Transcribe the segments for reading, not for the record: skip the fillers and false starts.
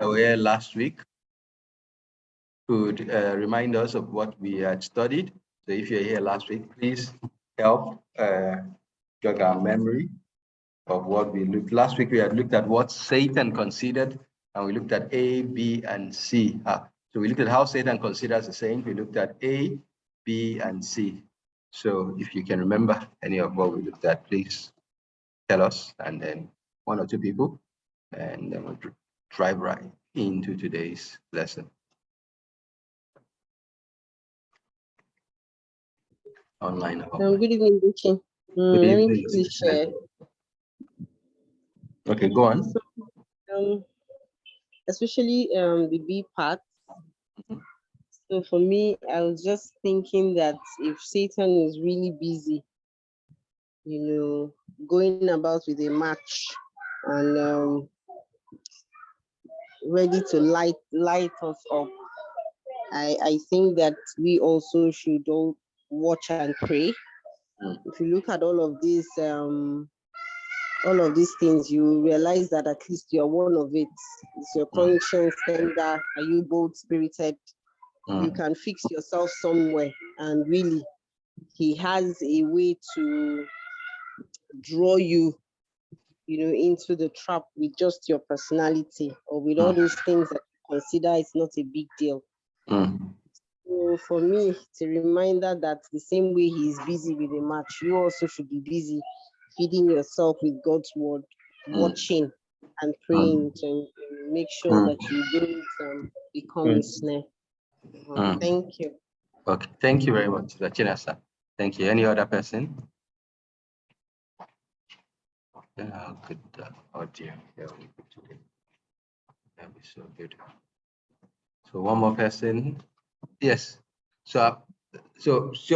that were here last week could remind us of what we had studied. So if you're here last week, please help jog our memory of what we looked. Last week we had looked at what Satan considered, and we looked at A, B, and C. So we looked at how Satan considers a saint. We looked at A, B, and C. So if you can remember any of what we looked at, please tell us, and then one or two people, and then we'll drive right into today's lesson. Online. Good evening, Buchi. Let me quickly share. Okay, go on. So, especially the B part. So for me, I was just thinking that if Satan is really busy, going about with a match and ready to light us up, I think that we also should all watch and pray. If you look at all of these things, you realize that at least you're one of it. It's your conscience tender. Are you bold spirited? You can fix yourself somewhere, and really, he has a way to draw you, into the trap with just your personality or with all those things that you consider it's not a big deal. So for me, it's a reminder that the same way he is busy with a match, you also should be busy feeding yourself with God's word, watching and praying to make sure that you don't become a snare. Thank you. Okay, thank you very much, Chinasa. Thank you. Any other person? Yeah, good audio. Here we go today. That'll be so good. So one more person. Yes. So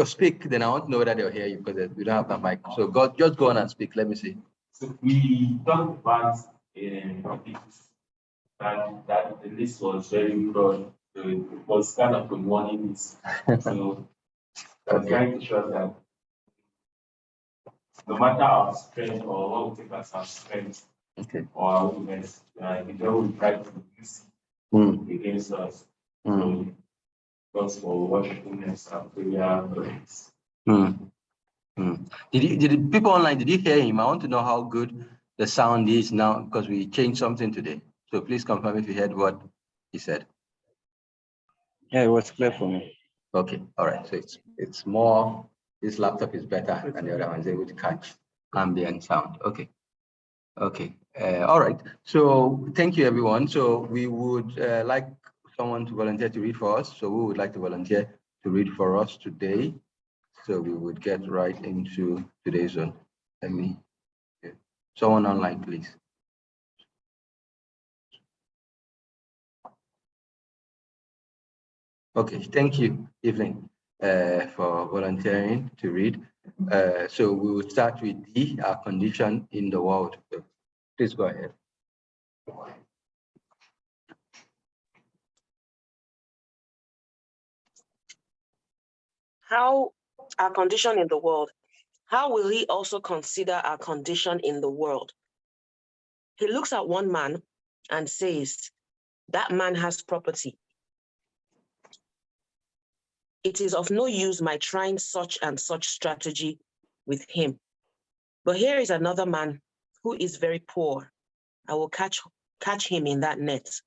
speak. Then I want to know that they'll hear you because we don't have the mic. So just go on and speak. Let me see. So we talked about that the list was very broad. So it was kind of a warning list. So I'm trying to show that no matter our strength or what we take as our strength or our weakness, the devil will try to use it against us. So because for worshipfulness and prayer. Did people online, did you hear him? I want to know how good the sound is now because we changed something today. So please confirm if you heard what he said. Yeah, it was clear for me. Okay, all right. So it's more, this laptop is better than the other one. It's able to catch ambient sound. Okay. All right. So thank you, everyone. So we would like someone to volunteer to read for us. So we would like to volunteer to read for us today. So we would get right into today's one. Someone online, please. Okay, thank you, Evelyn, for volunteering to read. So we will start with D, our condition in the world. So please go ahead. How our condition in the world. How will he also consider our condition in the world? He looks at one man and says, that man has property. It is of no use my trying such and such strategy with him. But here is another man who is very poor. I will catch him in that net.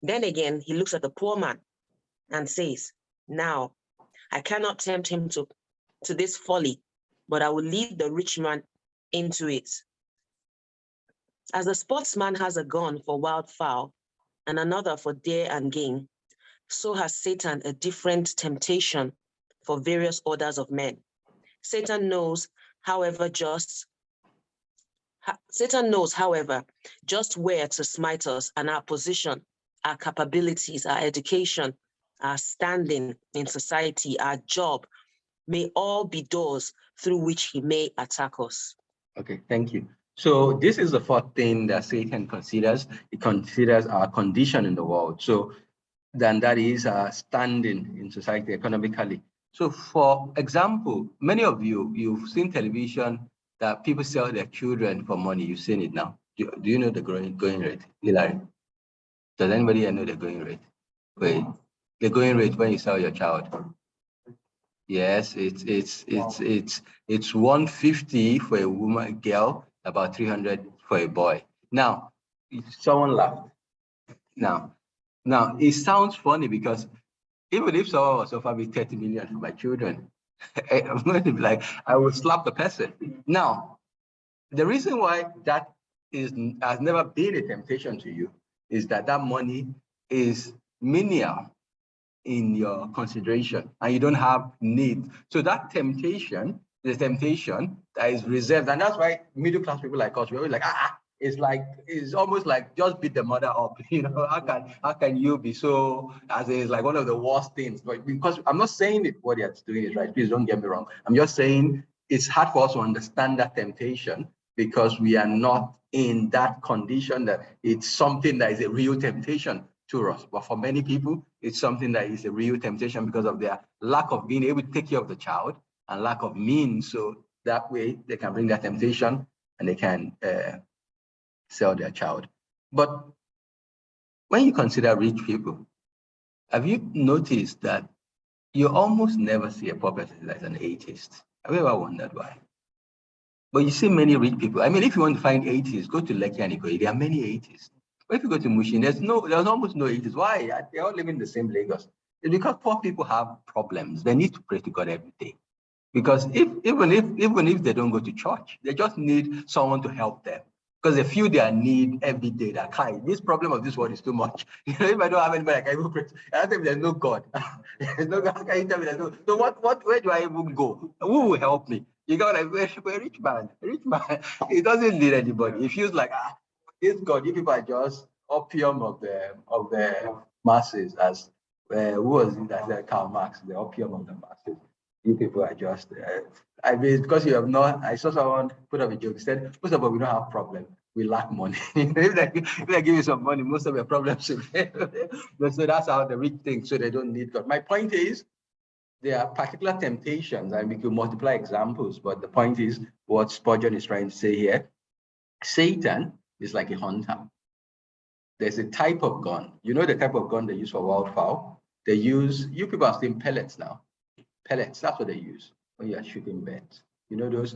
Then again, he looks at the poor man and says, now, I cannot tempt him to this folly, but I will lead the rich man into it. As the sportsman has a gun for wildfowl and another for deer and game, so has Satan a different temptation for various orders of men. Satan knows, however, just where to smite us, and our position, our capabilities, our education, our standing in society, our job, may all be doors through which he may attack us. Okay, thank you. So this is the fourth thing that Satan considers. He considers our condition in the world. So then that is our standing in society economically. So for example, many of you've seen television that people sell their children for money. You've seen it now. Do you know the going rate, Hilary? Does anybody know the going rate? Wait, the going rate when you sell your child? Yes, it's 150 for a woman, girl, about 300 for a boy. Now, someone laughed. Now, it sounds funny because even if someone was offered me 30 million for my children, I'm going to be like, I will slap the person. Now, the reason why that has never been a temptation to you is that money is menial in your consideration and you don't have need. So that temptation, the temptation that is reserved, and that's why middle class people like us, we're always like, it's almost like just beat the mother up. How can you be so, as it's like one of the worst things? But because I'm not saying that what they're doing is right, please don't get me wrong. I'm just saying it's hard for us to understand that temptation because we are not in that condition that it's something that is a real temptation to us. But for many people, it's something that is a real temptation because of their lack of being able to take care of the child and lack of means. So that way they can bring that temptation and they can sell their child. But when you consider rich people, have you noticed that you almost never see a poor person that's an atheist? Have you ever wondered why? But you see many rich people. I mean, if you want to find atheists, go to Lekki and Ikoyi. There are many atheists. But if you go to Mushin, there's almost no atheists. Why? They all live in the same Lagos. It's because poor people have problems. They need to pray to God every day. Because even if they don't go to church, they just need someone to help them. Because they feel their need every day. That this problem of this world is too much. If I don't have anybody, I can even pray. I think there's no God. There's no God. How can you tell me there's no? So where do I even go? Who will help me? You got a rich man. He doesn't need anybody. He feels like this God. You people are just opium of the masses. As who was it? That's Karl Marx, the opium of the masses. You people are just, I mean, because you have not, I saw someone put up a joke, he said, first of all, we don't have problem, we lack money. if they give you some money, most of your problems will so that's how the rich think, so they don't need God. My point is, there are particular temptations, and we could multiply examples, but the point is, what Spurgeon is trying to say here, Satan is like a hunter. There's a type of gun. You know the type of gun they use for wildfowl? They use, you people are seeing pellets now. Pellets, that's what they use when you are shooting birds. You know those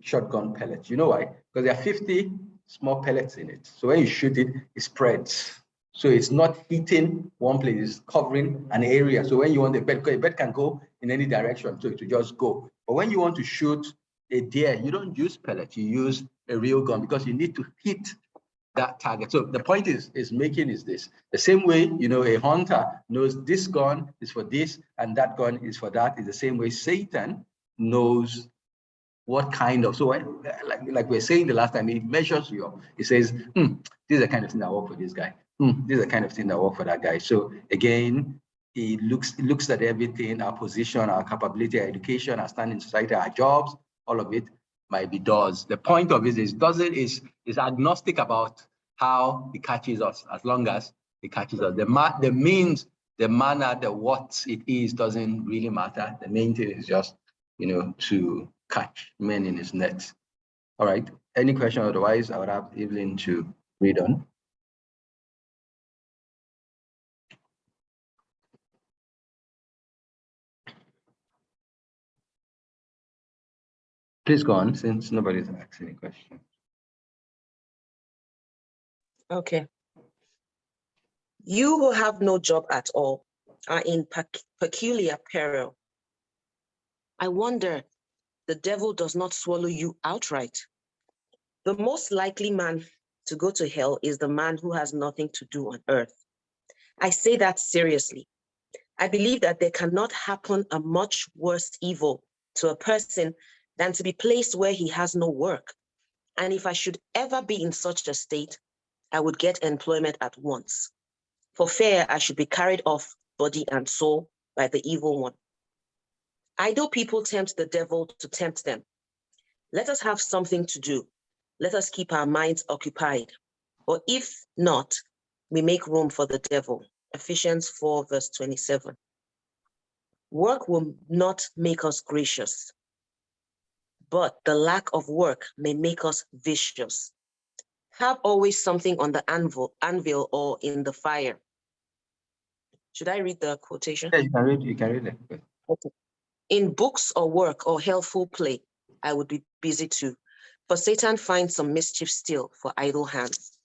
shotgun pellets. You know why? Because there are 50 small pellets in it. So when you shoot it, it spreads. So it's not hitting one place, it's covering an area. So when you want a bird, because a bird can go in any direction, so it will just go. But when you want to shoot a deer, you don't use pellets, you use a real gun because you need to hit that target. So the point is this. The same way, a hunter knows this gun is for this and that gun is for that, is the same way Satan knows what kind of, so like we were saying the last time, he measures you up. He says, this is the kind of thing that work for this guy. This is the kind of thing that work for that guy. So again, he looks at everything, our position, our capability, our education, our standing in society, our jobs, all of it might be does. The point of it is agnostic about how he catches us, as long as he catches us. The means, the manner, the what it is doesn't really matter. The main thing is just, to catch men in his net. All right. Any question? Otherwise, I would have Evelyn to read on. Please go on, since nobody's asking any question. Okay. You who have no job at all are in peculiar peril. I wonder the devil does not swallow you outright. The most likely man to go to hell is the man who has nothing to do on earth. I say that seriously. I believe that there cannot happen a much worse evil to a person than to be placed where he has no work. And if I should ever be in such a state, I would get employment at once. For fear I should be carried off body and soul by the evil one. Idle people tempt the devil to tempt them. Let us have something to do. Let us keep our minds occupied. Or if not, we make room for the devil. Ephesians 4 verse 27. Work will not make us gracious, but the lack of work may make us vicious. Have always something on the anvil or in the fire. Should I read the quotation? Yeah, you can read it. Okay. In books or work or healthful play, I would be busy too. For Satan finds some mischief still for idle hands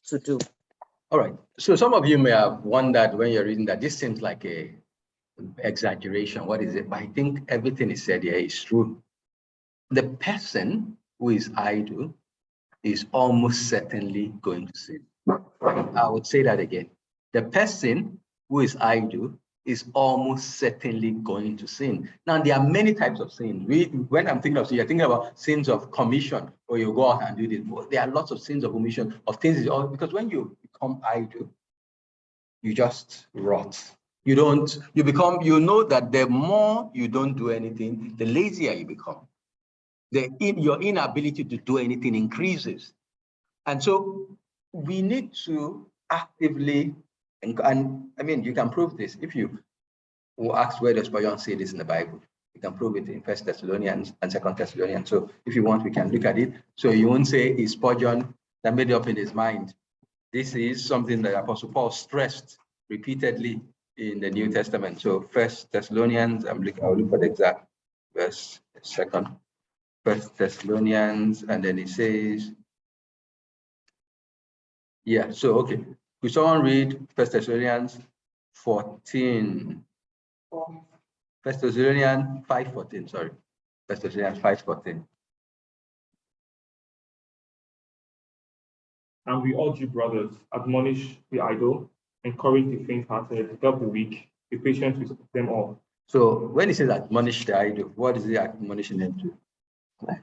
to do. All right. So some of you may have wondered when you're reading that this seems like a exaggeration. What is it? But I think everything is said here is true. The person who is idle is almost certainly going to sin. I would say that again. The person who is idle is almost certainly going to sin. Now, there are many types of sins. When I'm thinking of sin, you're thinking about sins of commission, or you go out and do this. But there are lots of sins of omission, of things, because when you become idle, you just rot. You know that the more you don't do anything, the lazier you become. Your inability to do anything increases. And so we need to actively, and I mean, you can prove this. If you will ask where does Spurgeon say this in the Bible, you can prove it in 1 Thessalonians and 2 Thessalonians. So if you want, we can look at it. So you won't say it's Spurgeon that made it up in his mind. This is something that Apostle Paul stressed repeatedly in the New Testament. So 1 Thessalonians, I'll look for the exact verse, 1 Thessalonians, and then it says, yeah, so okay. Could someone read 1 Thessalonians 14? 1 Thessalonians 5:14, sorry. 1 Thessalonians 5:14. And we urge you, brothers, admonish the idle, encourage the faint-hearted, help the weak, be patient with them all. So when he says admonish the idle, what is he admonishing them to?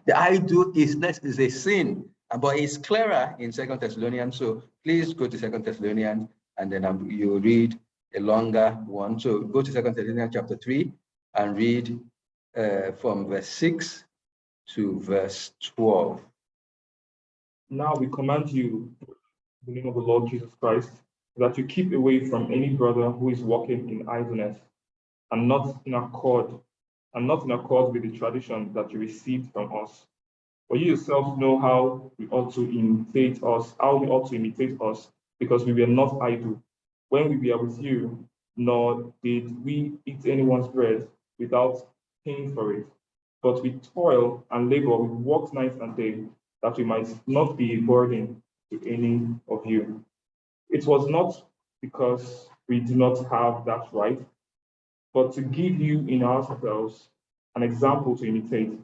The idle is a sin, but it's clearer in 2 Thessalonians. So please go to 2 Thessalonians, and then you read a longer one. So go to 2 Thessalonians chapter 3 and read from verse 6 to verse 12. Now we command you, in the name of the Lord Jesus Christ, that you keep away from any brother who is walking in idleness and not in accord with the tradition that you received from us. For you yourselves know how we ought to imitate us, because we were not idle when we were with you, nor did we eat anyone's bread without paying for it. But we toil and labor, we work night and day, that we might not be a burden to any of you. It was not because we do not have that right, but to give you in ourselves an example to imitate.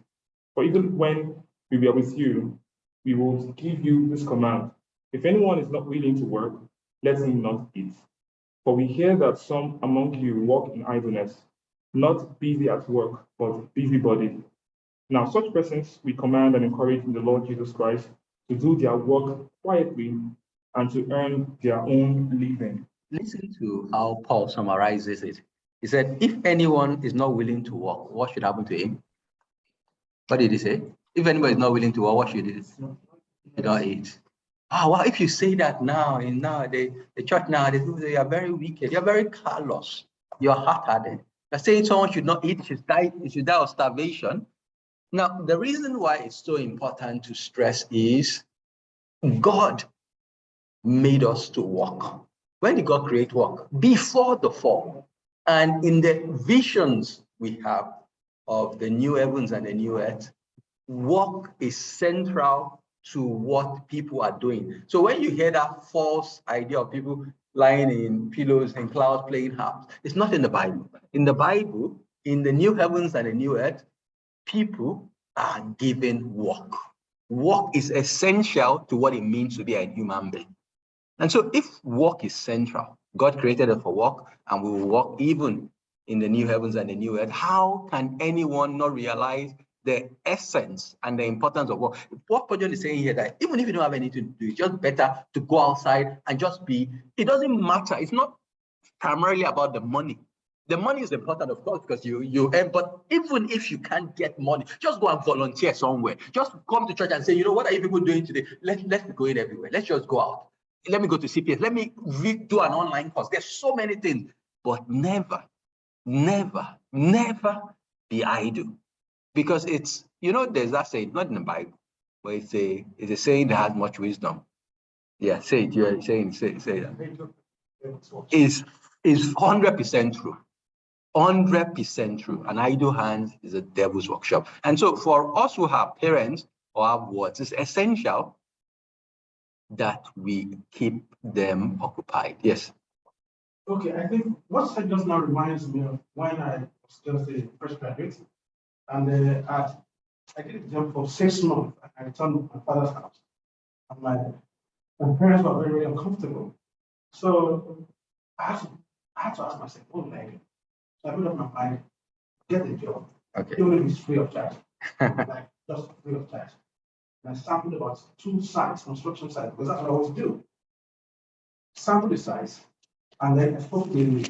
For even when we were with you, we will give you this command. If anyone is not willing to work, let him not eat. For we hear that some among you walk in idleness, not busy at work, but busybody. Now, such persons we command and encourage in the Lord Jesus Christ to do their work quietly and to earn their own living. Listen to how Paul summarizes it. He said, if anyone is not willing to work, what should happen to him? What did he say? If anybody is not willing to work, what should he do? You don't eat. Oh, well, if you say that now, the church now, they are very wicked. You're very callous. You're hard-hearted. You're saying someone should not eat, should die of starvation. Now, the reason why it's so important to stress is God made us to walk. When did God create work? Before the fall. And in the visions we have of the new heavens and the new earth, work is central to what people are doing. So when you hear that false idea of people lying in pillows and clouds playing harps, it's not in the Bible. In the Bible, in the new heavens and the new earth, people are given work. Work is essential to what it means to be a human being. And so if work is central, God created us for work, and we will work even in the new heavens and the new earth, how can anyone not realize the essence and the importance of work? What Spurgeon is saying here, that even if you don't have anything to do, it's just better to go outside and just be. It doesn't matter. It's not primarily about the money. The money is important, of course, because you earn, but even if you can't get money, just go and volunteer somewhere. Just come to church and say, what are you people doing today? Let's be going everywhere. Let's just go out. Let me go to CPS. Let me do an online course. There's so many things, but never be idle. Because it's, there's that saying, not in the Bible, but it's a saying that has much wisdom. Yeah, say it. You're saying, say that. Is 100% true. 100% true. An idle hand is a devil's workshop. And so for us who have parents or have wards, it's essential that we keep them occupied. Yes. Okay, I think what said just now reminds me of when I was just a fresh graduate, and I did a job for 6 months, and I returned to my father's house. And my parents were very, very uncomfortable. So I had to ask myself, what would I do? So I made up my mind, get a job, Okay. even if it's free of charge, like just free of charge. And I sampled about 2 sites, construction sites, because that's what I want to do. Sample the sites, and then I spoke to the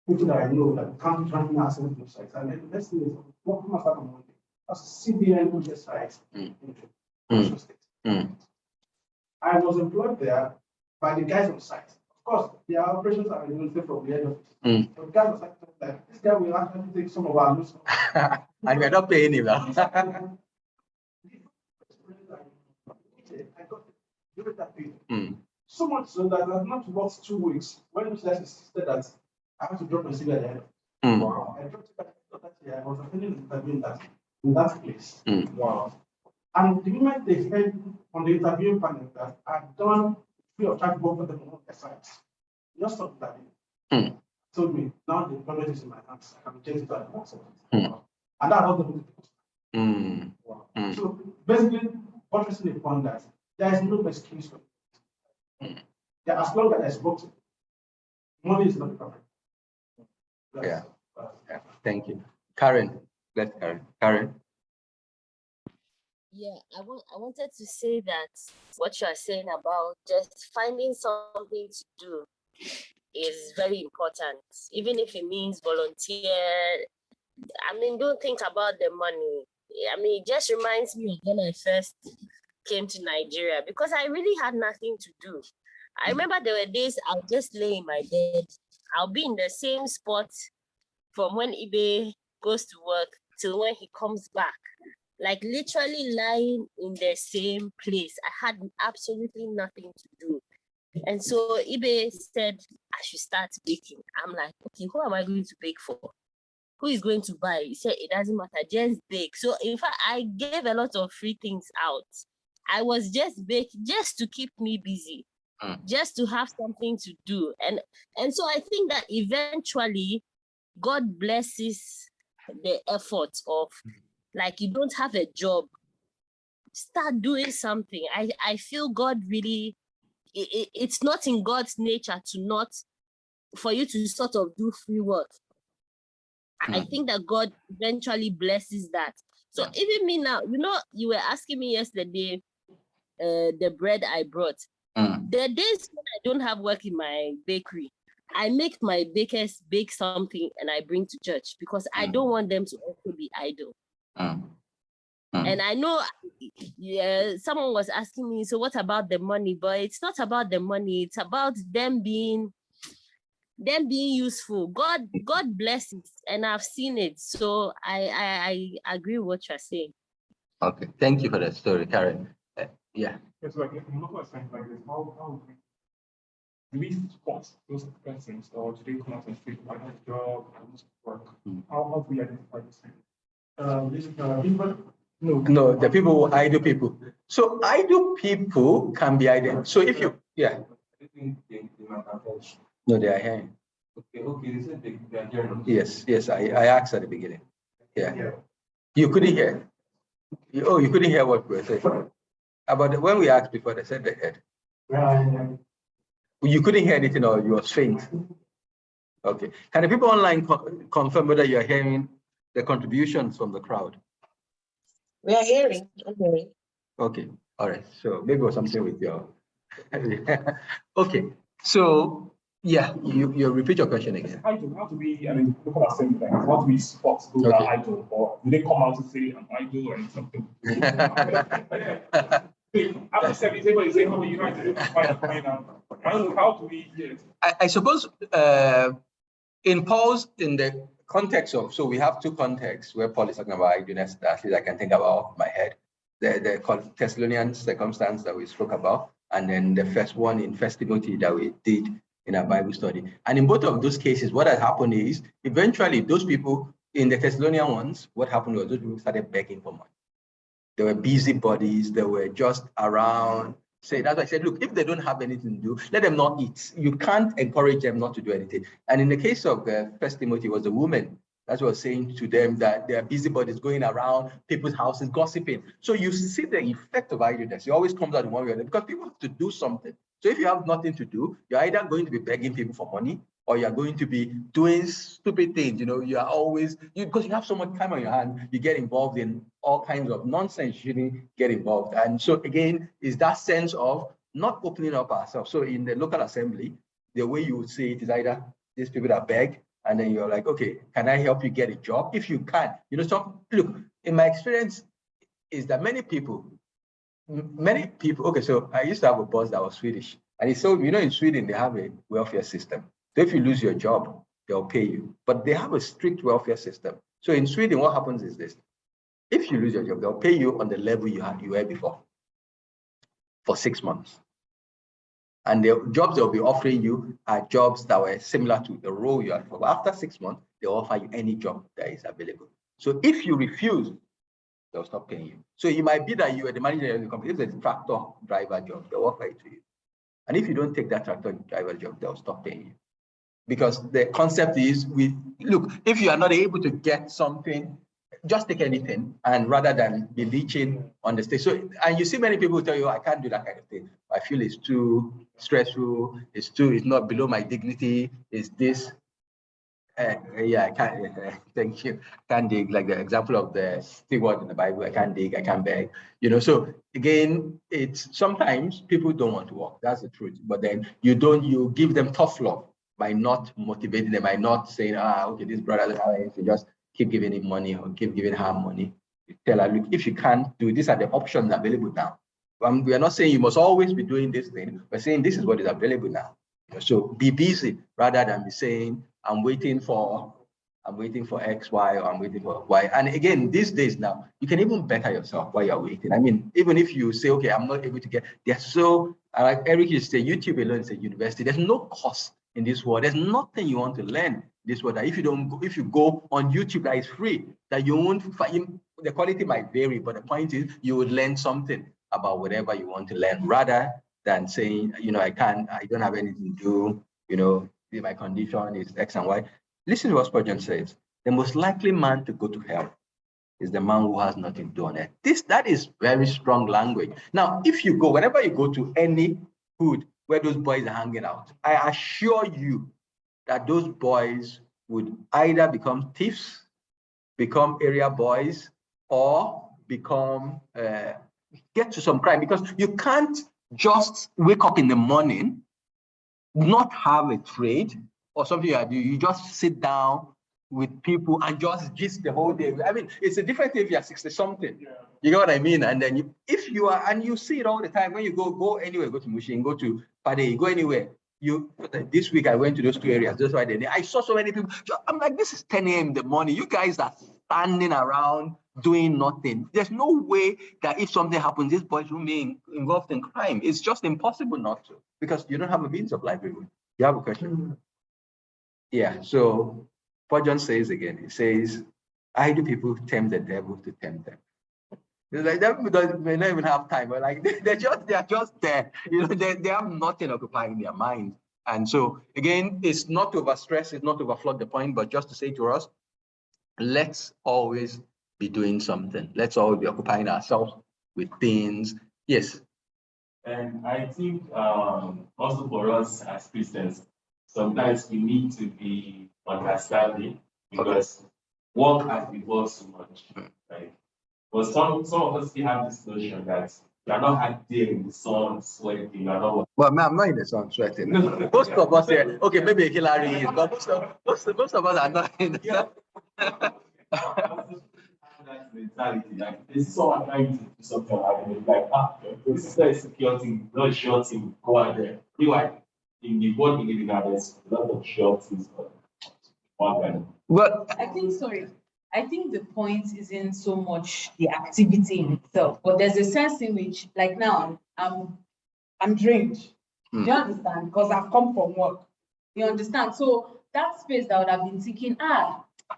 people that I know that can't run access to those sites. And then the next thing is, what can I start on Monday? That's CBN project sites in Osun State. I was employed there by the guys on site. Of course, their operations are regulated from the head office. But the guys on site, like, this guy will actually take some of our notes. And we're not paying him now. I got during that period. So much so that I've not worked 2 weeks when the guys insisted that I had to drop my CV at the end. Wow. I dropped it at that year. I was attending the interview in that place. Wow. And the moment they heard on the interview panel that I'd done free of charge work for them on their sites, just stopped that. Told me, now the project is in my hands. I can change it to an and that was the wow. So basically, obviously upon that, there is no excuse for it. Yeah, as long as I spoke to money is not the problem. Yeah. Thank you. Karen, let's Karen. Yeah, I wanted to say that what you are saying about just finding something to do is very important, even if it means volunteer. I mean, don't think about the money. I mean, it just reminds me of when I first came to Nigeria, because I really had nothing to do. I remember there were days I'll just lay in my bed. I'll be in the same spot from when Ibe goes to work till when he comes back. Like literally lying in the same place. I had absolutely nothing to do. And so Ibe said, I should start baking. I'm like, okay, who am I going to bake for? Who is going to buy? He said, it doesn't matter, just bake. So in fact, I gave a lot of free things out. I was just baking just to keep me busy, just to have something to do. And so I think that eventually God blesses the effort of, like, you don't have a job, start doing something. I feel God really, it's not in God's nature to not, for you to sort of do free work. I think that God eventually blesses that. So even me now, you know, you were asking me yesterday, the bread I brought. The days when I don't have work in my bakery, I make my bakers bake something and I bring to church, because I don't want them to also be idle. And I know someone was asking me, so what about the money? But it's not about the money. It's about them being useful. God blesses, and I've seen it. So I agree with what you're saying. Okay, thank you for that story, Karen. Yeah. It's like I'm not saying like this. How do we spot those persons, or do they come out and say, I have a job, I want to work? How do we identify this thing? No, the people who idle people. So idle people can be idle. So if you, no, they are hearing. Okay, they said they are hearing. Yes, I asked at the beginning. Yeah. You couldn't hear. You couldn't hear what we were saying. About when we asked before, they said they heard. You couldn't hear anything, or you were faint. Okay. Can the people online confirm whether you are hearing the contributions from the crowd? We are hearing. Okay. Okay. All right. So maybe it was something with your. Okay. So yeah, you repeat your question again. How do we? I mean, look at the same thing. How do we spot those that are idle, or do they come out to say I'm idle or something? After 7 days, what is it? How do you guys do? How do we? Yes. I suppose in Paul's, in the context of, so we have 2 contexts where Paul is talking about idleness that at least I can think about off my head. The Thessalonian circumstance that we spoke about, and then the first one in 1 Timothy that we did in our Bible study. And in both of those cases, what has happened is eventually those people in the Thessalonian ones, what happened was those people started begging for money. They were busybodies, they were just around. Say that's why I said, look, if they don't have anything to do, let them not eat. You can't encourage them not to do anything. And in the case of 1 Timothy, was a woman that was saying to them that they are busybodies going around people's houses gossiping. So you see the effect of idleness. It always comes out in one way or another because people have to do something. So if you have nothing to do, you're either going to be begging people for money, or you're going to be doing stupid things. You know, you are always, because you have so much time on your hand, you get involved in all kinds of nonsense you shouldn't get involved. And so again, is that sense of not opening up ourselves. So in the local assembly, the way you would see it is either these people that beg, and then you're like, okay, can I help you get a job? If you can, you know, look, in my experience is that many people, okay, so I used to have a boss that was Swedish, and he told me, you know, in Sweden, they have a welfare system. So if you lose your job, they'll pay you, but they have a strict welfare system. So in Sweden, what happens is this: if you lose your job, they'll pay you on the level you were before for 6 months. And the jobs they'll be offering you are jobs that were similar to the role you had for. But after 6 months, they'll offer you any job that is available. So if you refuse, they'll stop paying you. So it might be that you are the manager of the company. If there's a tractor driver job, they'll offer it to you. And if you don't take that tractor driver job, they'll stop paying you. Because the concept is, look, if you are not able to get something, just take anything, and rather than be leeching on the stage. So, and you see many people tell you, I can't do that kind of thing. I feel it's too stressful, it's not below my dignity, it's this. Yeah, I can't, thank you. Can't dig, like the example of the steward in the Bible, I can't dig, I can't beg. You know, so again, it's sometimes people don't want to work, that's the truth. But then you give them tough love by not motivating them, by not saying, okay, this brother doesn't have anything, just keep giving him money or keep giving her money. You tell her, look, if you can't do, these are the options available now. We are not saying you must always be doing this thing. We're saying this is what is available now. So be busy rather than be saying, I'm waiting for X, Y, or I'm waiting for Y. And again, these days now, you can even better yourself while you're waiting. I mean, even if you say, okay, I'm not able to get, there's so, like Eric used to say, YouTube alone is a university. There's no cost in this world. There's nothing you want to learn this world that if you go on YouTube that is free, that you won't find, the quality might vary, but the point is you would learn something about whatever you want to learn, rather than saying, you know, I don't have anything to do, you know, my condition is X and Y. Listen to what Spurgeon says: the most likely man to go to hell is the man who has nothing to do on earth. That is very strong language. Now, whenever you go to any hood where those boys are hanging out, I assure you that those boys would either become thieves, become area boys, or become get to some crime, because you can't just wake up in the morning, not have a trade or something you do. You just sit down with people and just gist the whole day. I mean, it's a different thing if you're 60 something. Yeah. You know what I mean? And then if you are, and you see it all the time when you go anywhere, go to Mushin, go to Pade, go anywhere. This week I went to those two areas. That's why I saw so many people. I'm like, this is 10 a.m. in the morning. You guys are standing around doing nothing. There's no way that if something happens, these boys will be involved in crime. It's just impossible not to, because you don't have a means of livelihood. You have a question? Yeah. So what John says again, he says, idle people tempt the devil to tempt them. It's like that because they don't even have time, but like they're just there. You know, they have nothing occupying their mind. And so again, it's not to overstress, it's not to overflood the point, but just to say to us, let's always be doing something. Let's always be occupying ourselves with things. Yes. And I think also for us as Christians, sometimes we need to be understanding, because work has evolved so much. Like, but some of us still have this notion that you are not out there in the sun sweating. You are not. Well, I'm not in the sun sweating. Most of us here, okay, maybe Hillary is, but most of us are not in the sun. That mentality, like this is someone trying to do something like this is not a secure thing, not a sure thing. Go out there. Meanwhile, in the world we live in, there's a lot of sure things. Well, I think the point isn't so much the activity in itself, but there's a sense in which, like now, I'm I'm drained. Do you understand? Because I've come from work. You understand? So that space that I would have been thinking,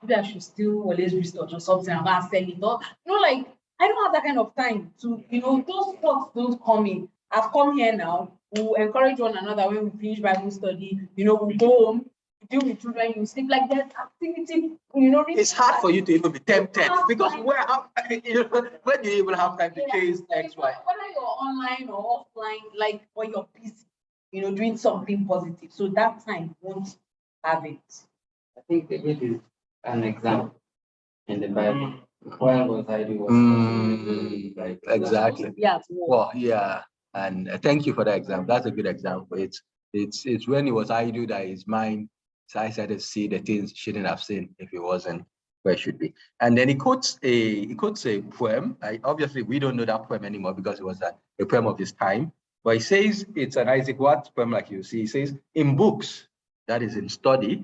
maybe I should still always research or something, I'm gonna sell it. Or, like, I don't have that kind of time to, those thoughts don't come in. I've come here now. We'll encourage one another when we finish Bible study. We'll go home, deal with children, you sleep. Like, there's activity, It's hard for you to even be tempted because where do you even have time to chase X, Y? Whether you're online or offline, like, or you're busy, doing something positive. So that time won't have it. I think it is an example in the Bible. When was I doing? Exactly. Yeah. Well, yeah, and thank you for that example. That's a good example. It's when he was idle that his mind started to see the things he shouldn't have seen if he wasn't where it should be. And then he quotes a poem. Obviously we don't know that poem anymore because it was a poem of his time. But he says it's an Isaac Watts poem, like you see. He says, in books, that is in study,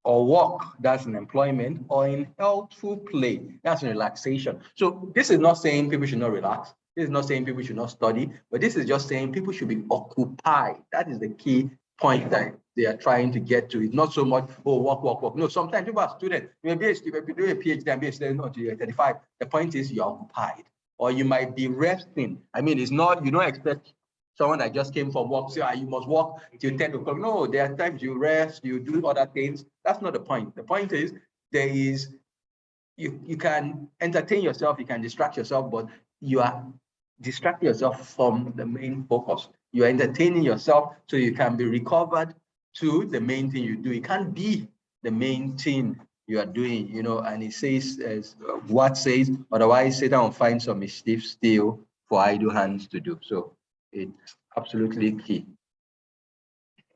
or work, that's in employment, or in healthful play, that's in relaxation. So this is not saying people should not relax. This is not saying people should not study, but this is just saying people should be occupied. That is the key point that they are trying to get to. It's not so much, work. No, sometimes people are students. You may be a student, if you do a PhD and be a student until you're 35. The point is you're occupied, or you might be resting. I mean, it's not, you don't expect someone that just came from work, say, you must work till 10 o'clock. No, there are times you rest, you do other things. That's not the point. The point is, you can entertain yourself, you can distract yourself, but you are distracting yourself from the main focus. You are entertaining yourself so you can be recovered to the main thing you do. It can't be the main thing you are doing, and it says, as what says, otherwise Satan will find some mischief still for idle hands to do. So it's absolutely key.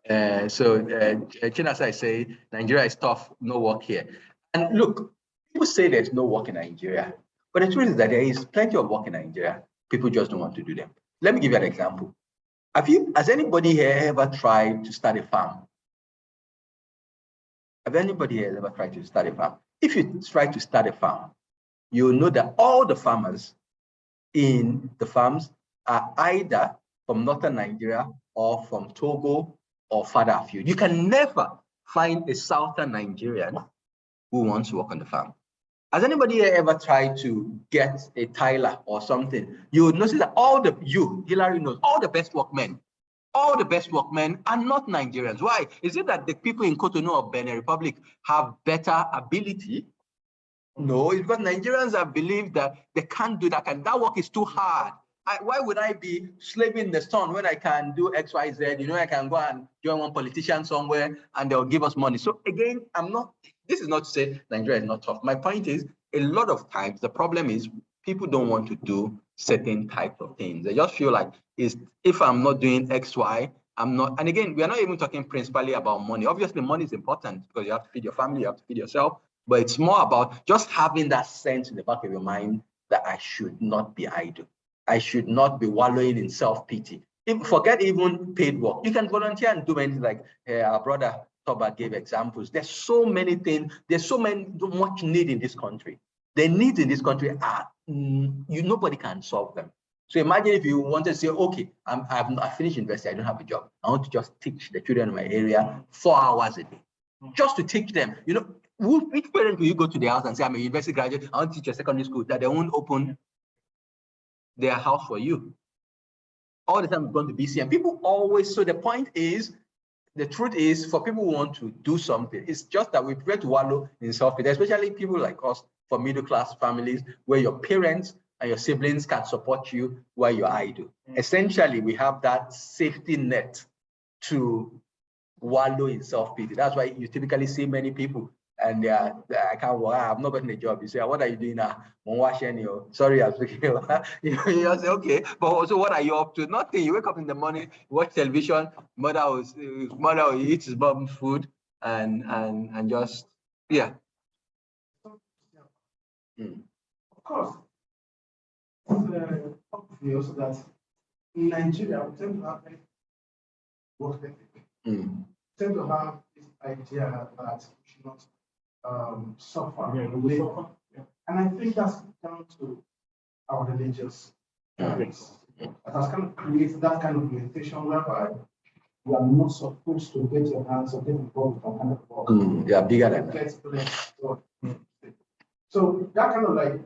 Chinasa say Nigeria is tough, no work here. And look, people say there's no work in Nigeria, but the truth is that there is plenty of work in Nigeria. People just don't want to do them. Let me give you an example. Has anybody here ever tried to start a farm? Have anybody here ever tried to start a farm? If you try to start a farm, you'll know that all the farmers in the farms are either from northern Nigeria or from Togo or further afield. You can never find a southern Nigerian who wants to work on the farm. Has anybody ever tried to get a Tyler or something? You would notice that Hillary knows, all the best workmen are not Nigerians. Why? Is it that the people in Cotonou or Benin Republic have better ability? No, it's because Nigerians have believed that they can't do that, and that work is too hard. Why would I be slaving in the sun when I can do X, Y, Z? I can go and join one politician somewhere and they'll give us money. So again, this is not to say Nigeria is not tough. My point is, a lot of times the problem is people don't want to do certain types of things. They just feel like, if I'm not doing X, Y, I'm not. And again, we are not even talking principally about money. Obviously, money is important because you have to feed your family, you have to feed yourself. But it's more about just having that sense in the back of your mind that I should not be idle. I should not be wallowing in self-pity. Forget even paid work. You can volunteer and do anything, like our brother Toba gave examples. There's so many things. There's so much need in this country. The needs in this country are, nobody can solve them. So imagine if you wanted to say, okay, I finished university, I don't have a job. I want to just teach the children in my area 4 hours a day. Just to teach them. Which parent will you go to their house and say, I'm a university graduate, I want to teach a secondary school, that they won't open their house for you? All the time we've gone to BC, and people always, so the point is, the truth is, for people who want to do something, it's just that we prefer to wallow in self-pity, especially people like us from middle-class families, where your parents and your siblings can support you while you're idle. Essentially, we have that safety net to wallow in self-pity. That's why you typically see many people, and I can't work, I've not gotten a job. You say, what are you doing now? Sorry, I'm speaking. You say, okay, but also what are you up to? Nothing. You wake up in the morning, watch television, mother will eat his mom's food, and just, yeah. Of course, obvious that in Nigeria, we tend to have work ethic. We tend to have this idea that we should not suffer. And I think that's down to our religious parents. that has kind of created that kind of limitation whereby you are not supposed to get your hands or get involved with that kind of work. Yeah, bigger than that. Get blessed. So that kind of like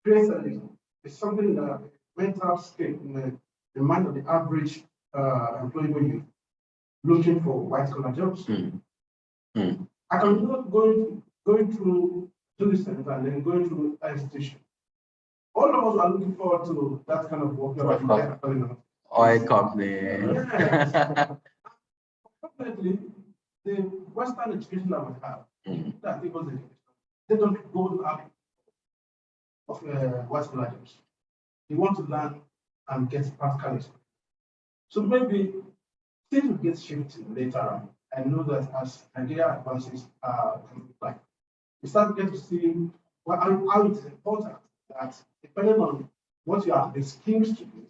creationism is something that mental state in the mind of the average employee when you're looking for white collar jobs. I can not going through the center and then going through the institution. All of us are looking forward to that kind of work. Oil company. Unfortunately, the Western education that we have, that it was they don't go to have of white collar jobs. They want to learn and get practical experience. So maybe things will get shifted later on. I know that as Nigeria advances, like we start to get to see how it's important that depending on what you have the skills to do,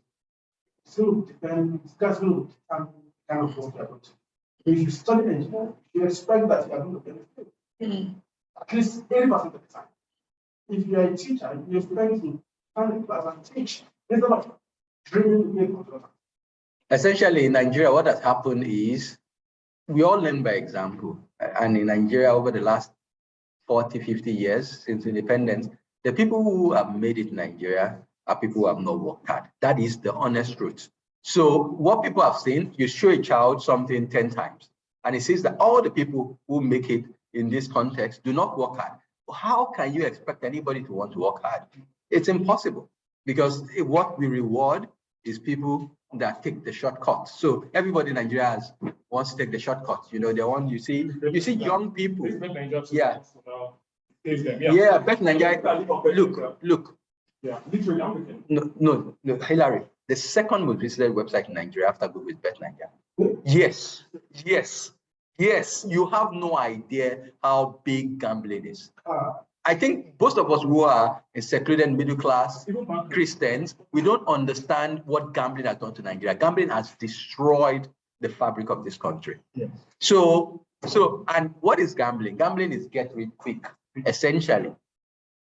it's going to depend, that's going to determine the kind of work you're going to do. If you study engineering, you expect that you are going to benefit at least 80% of the time. If you are a teacher, you expect to stand in class and teach instead of dreaming to be a consultant. Essentially, in Nigeria, what has happened is we all learn by example. And in Nigeria, over the last 40, 50 years since independence, the people who have made it in Nigeria are people who have not worked hard. That is the honest truth. So what people have seen, you show a child something 10 times, and it says that all the people who make it in this context do not work hard. How can you expect anybody to want to work hard? It's impossible, because what we reward is people that take the shortcut. So everybody in Nigeria wants to take the shortcut. You know, they want, you see young people. Yeah. Yeah, back in Nigeria. Look. Yeah, literally. No, Hillary. The second most visited website in Nigeria after Google is Bet Nigeria. Yes. You have no idea how big gambling is. I think most of us who are in secluded middle class Christians, we don't understand what gambling has done to Nigeria. Gambling has destroyed the fabric of this country. Yes. So, and what is gambling? Gambling is get rich quick, essentially.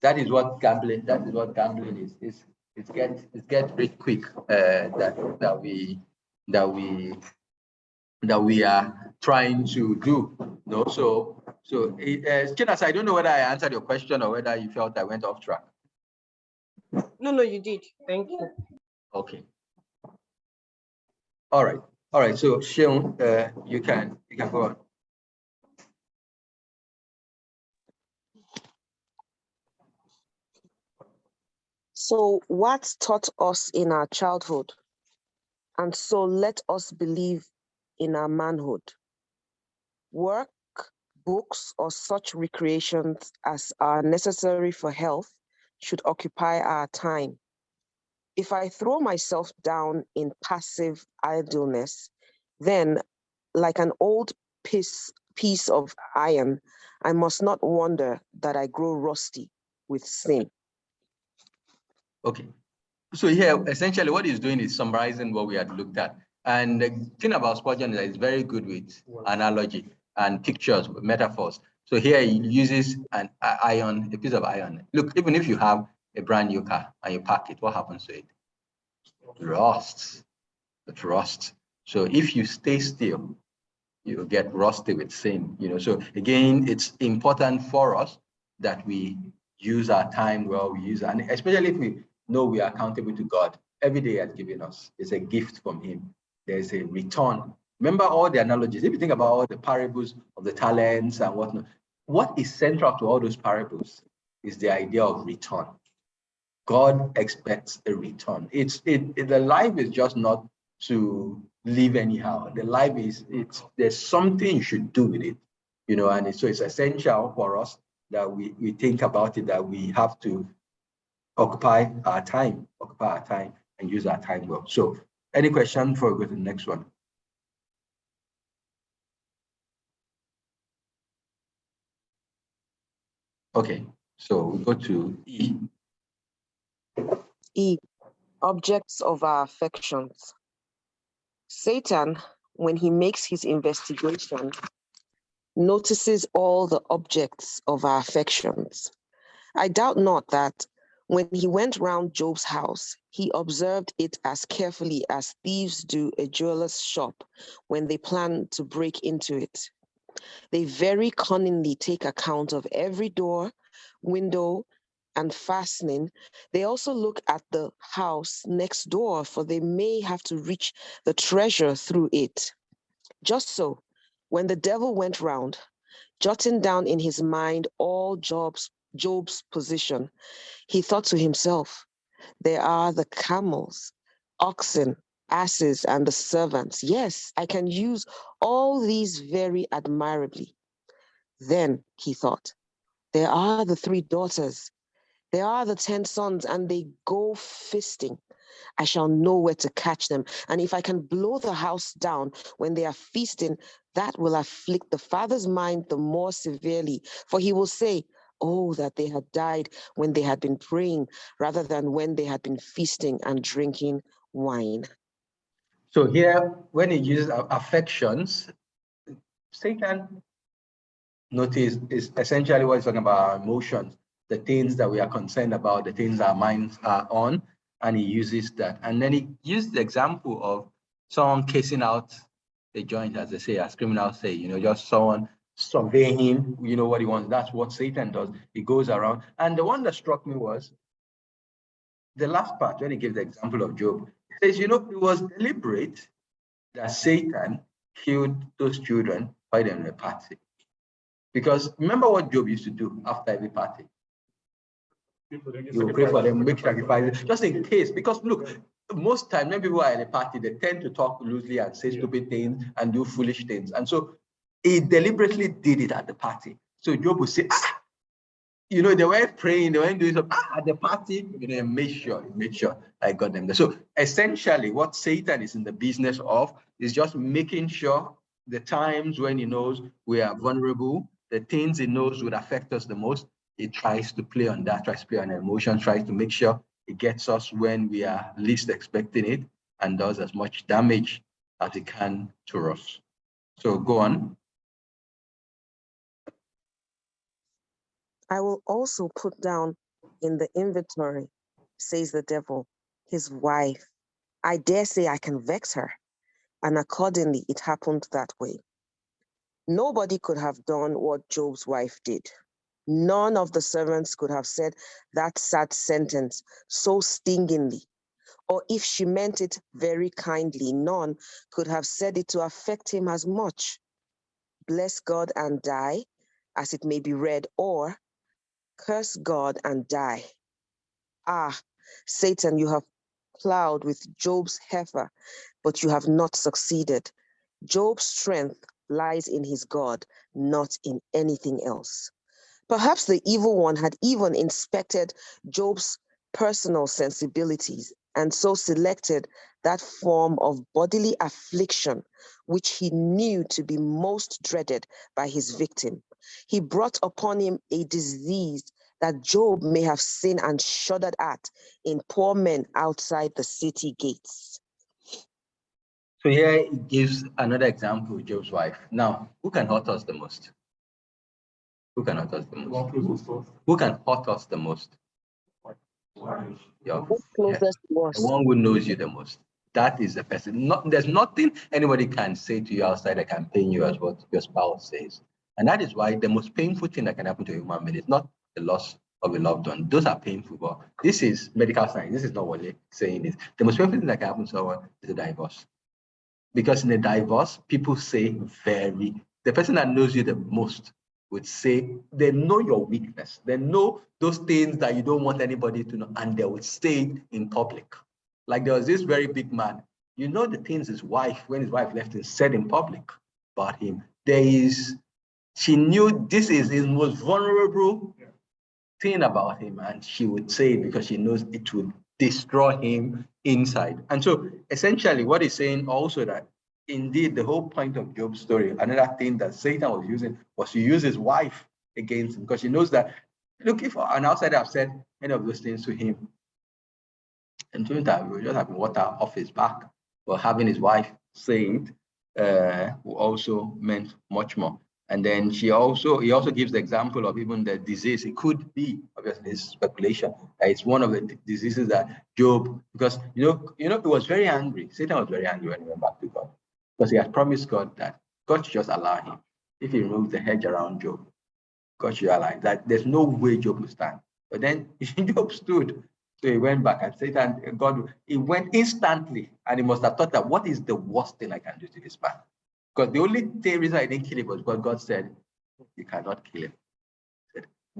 That is what gambling is. It's get rich quick that we are trying to do. No, so Chinas, I don't know whether I answered your question or whether you felt I went off track. No, you did. Thank you. Okay. All right. So Sean, you can go on. So what taught us in our childhood, and so let us believe in our manhood? Work, books, or such recreations as are necessary for health should occupy our time. If I throw myself down in passive idleness, then, like an old piece of iron, I must not wonder that I grow rusty with sin. Okay. So here, essentially what he's doing is summarizing what we had looked at. And the thing about Spurgeon is that he's very good with analogy and pictures, metaphors. So here he uses a piece of iron. Look, even if you have a brand new car and you park it, what happens to it? It rusts. So if you stay still, you get rusty with sin. So again, it's important for us that we use our time well. And especially if we know we are accountable to God. Every day He has given us. It's a gift from Him. There's a return. Remember all the analogies. If you think about all the parables of the talents and whatnot, what is central to all those parables is the idea of return. God expects a return. The life is just not to live anyhow. The life there's something you should do with it, and so it's essential for us that we think about it, that we have to occupy our time and use our time well. So any question before we go to the next one? Okay, so we go to E. E, objects of our affections. Satan, when he makes his investigation, notices all the objects of our affections. I doubt not that When he went round Job's house, he observed it as carefully as thieves do a jeweler's shop when they plan to break into it. They very cunningly take account of every door, window, and fastening. They also look at the house next door, for they may have to reach the treasure through it. Just so, when the devil went round, jotting down in his mind all Job's position, he thought to himself, there are the camels, oxen, asses, and the servants. Yes, I can use all these very admirably. Then he thought, there are the 3 daughters, there are the 10 sons, and they go feasting. I shall know where to catch them. And if I can blow the house down when they are feasting, that will afflict the father's mind the more severely. For he will say, oh, that they had died when they had been praying, rather than when they had been feasting and drinking wine. So here, when he uses affections, Satan, notice, is essentially what he's talking about, our emotions, the things that we are concerned about, the things our minds are on, and he uses that. And then he used the example of someone casing out a joint, as they say, as criminals say, just someone surveying, what he wants. That's what Satan does. He goes around. And the one that struck me was the last part, when he gives the example of Job. He says, it was deliberate that Satan killed those children by them in a party. Because remember what Job used to do after every party? You pray for them, make sacrifices, just in case. Because look, most times when people are in a party, they tend to talk loosely and say stupid things and do foolish things. And so he deliberately did it at the party. So Job would say, they weren't praying, they weren't doing something at the party, make sure I got them there. So essentially what Satan is in the business of is just making sure the times when he knows we are vulnerable, the things he knows would affect us the most, he tries to play on that, tries to play on emotions, tries to make sure it gets us when we are least expecting it and does as much damage as it can to us. So go on. I will also put down in the inventory, says the devil, his wife. I dare say I can vex her. And accordingly, it happened that way. Nobody could have done what Job's wife did. None of the servants could have said that sad sentence so stingingly. Or if she meant it very kindly, none could have said it to affect him as much. Bless God and die, as it may be read, or curse God and die. Ah, Satan, you have plowed with Job's heifer, but you have not succeeded. Job's strength lies in his God, not in anything else. Perhaps the evil one had even inspected Job's personal sensibilities and so selected that form of bodily affliction which he knew to be most dreaded by his victim. He brought upon him a disease that Job may have seen and shuddered at in poor men outside the city gates. So here it gives another example of Job's wife. Now, who can hurt us the most? Who can hurt us the most? Who can hurt us the most? Who's closest to us? The one who knows you the most. That is the person. There's nothing anybody can say to you outside that can pain you as what your spouse says. And that is why the most painful thing that can happen to a human being is not the loss of a loved one. Those are painful, but this is medical science. This is not what they're saying. Is the most painful thing that can happen to someone is a divorce. Because in a divorce, people say the person that knows you the most would say, they know your weakness. They know those things that you don't want anybody to know, and they would say it in public. Like there was this very big man, the things when his wife left him, said in public about him. She knew this is his most vulnerable thing about him, and she would say it because she knows it would destroy him inside. And so essentially what he's saying also that indeed the whole point of Job's story, another thing that Satan was using was to use his wife against him, because he knows that, look, if an outsider have said any of those things to him, and to him that we just having water off his back, but having his wife say it also meant much more. And then he also gives the example of even the disease. It could be, obviously, it's speculation. It's one of the diseases that Job, because he was very angry. Satan was very angry when he went back to God, because he had promised God that God should just allow him. If he removes the hedge around Job, God should allow him. That there's no way Job will stand. But then Job stood. So he went back, and Satan, he went instantly, and he must have thought that, what is the worst thing I can do to this man? Because the only reason I didn't kill him was because God said, you cannot kill him.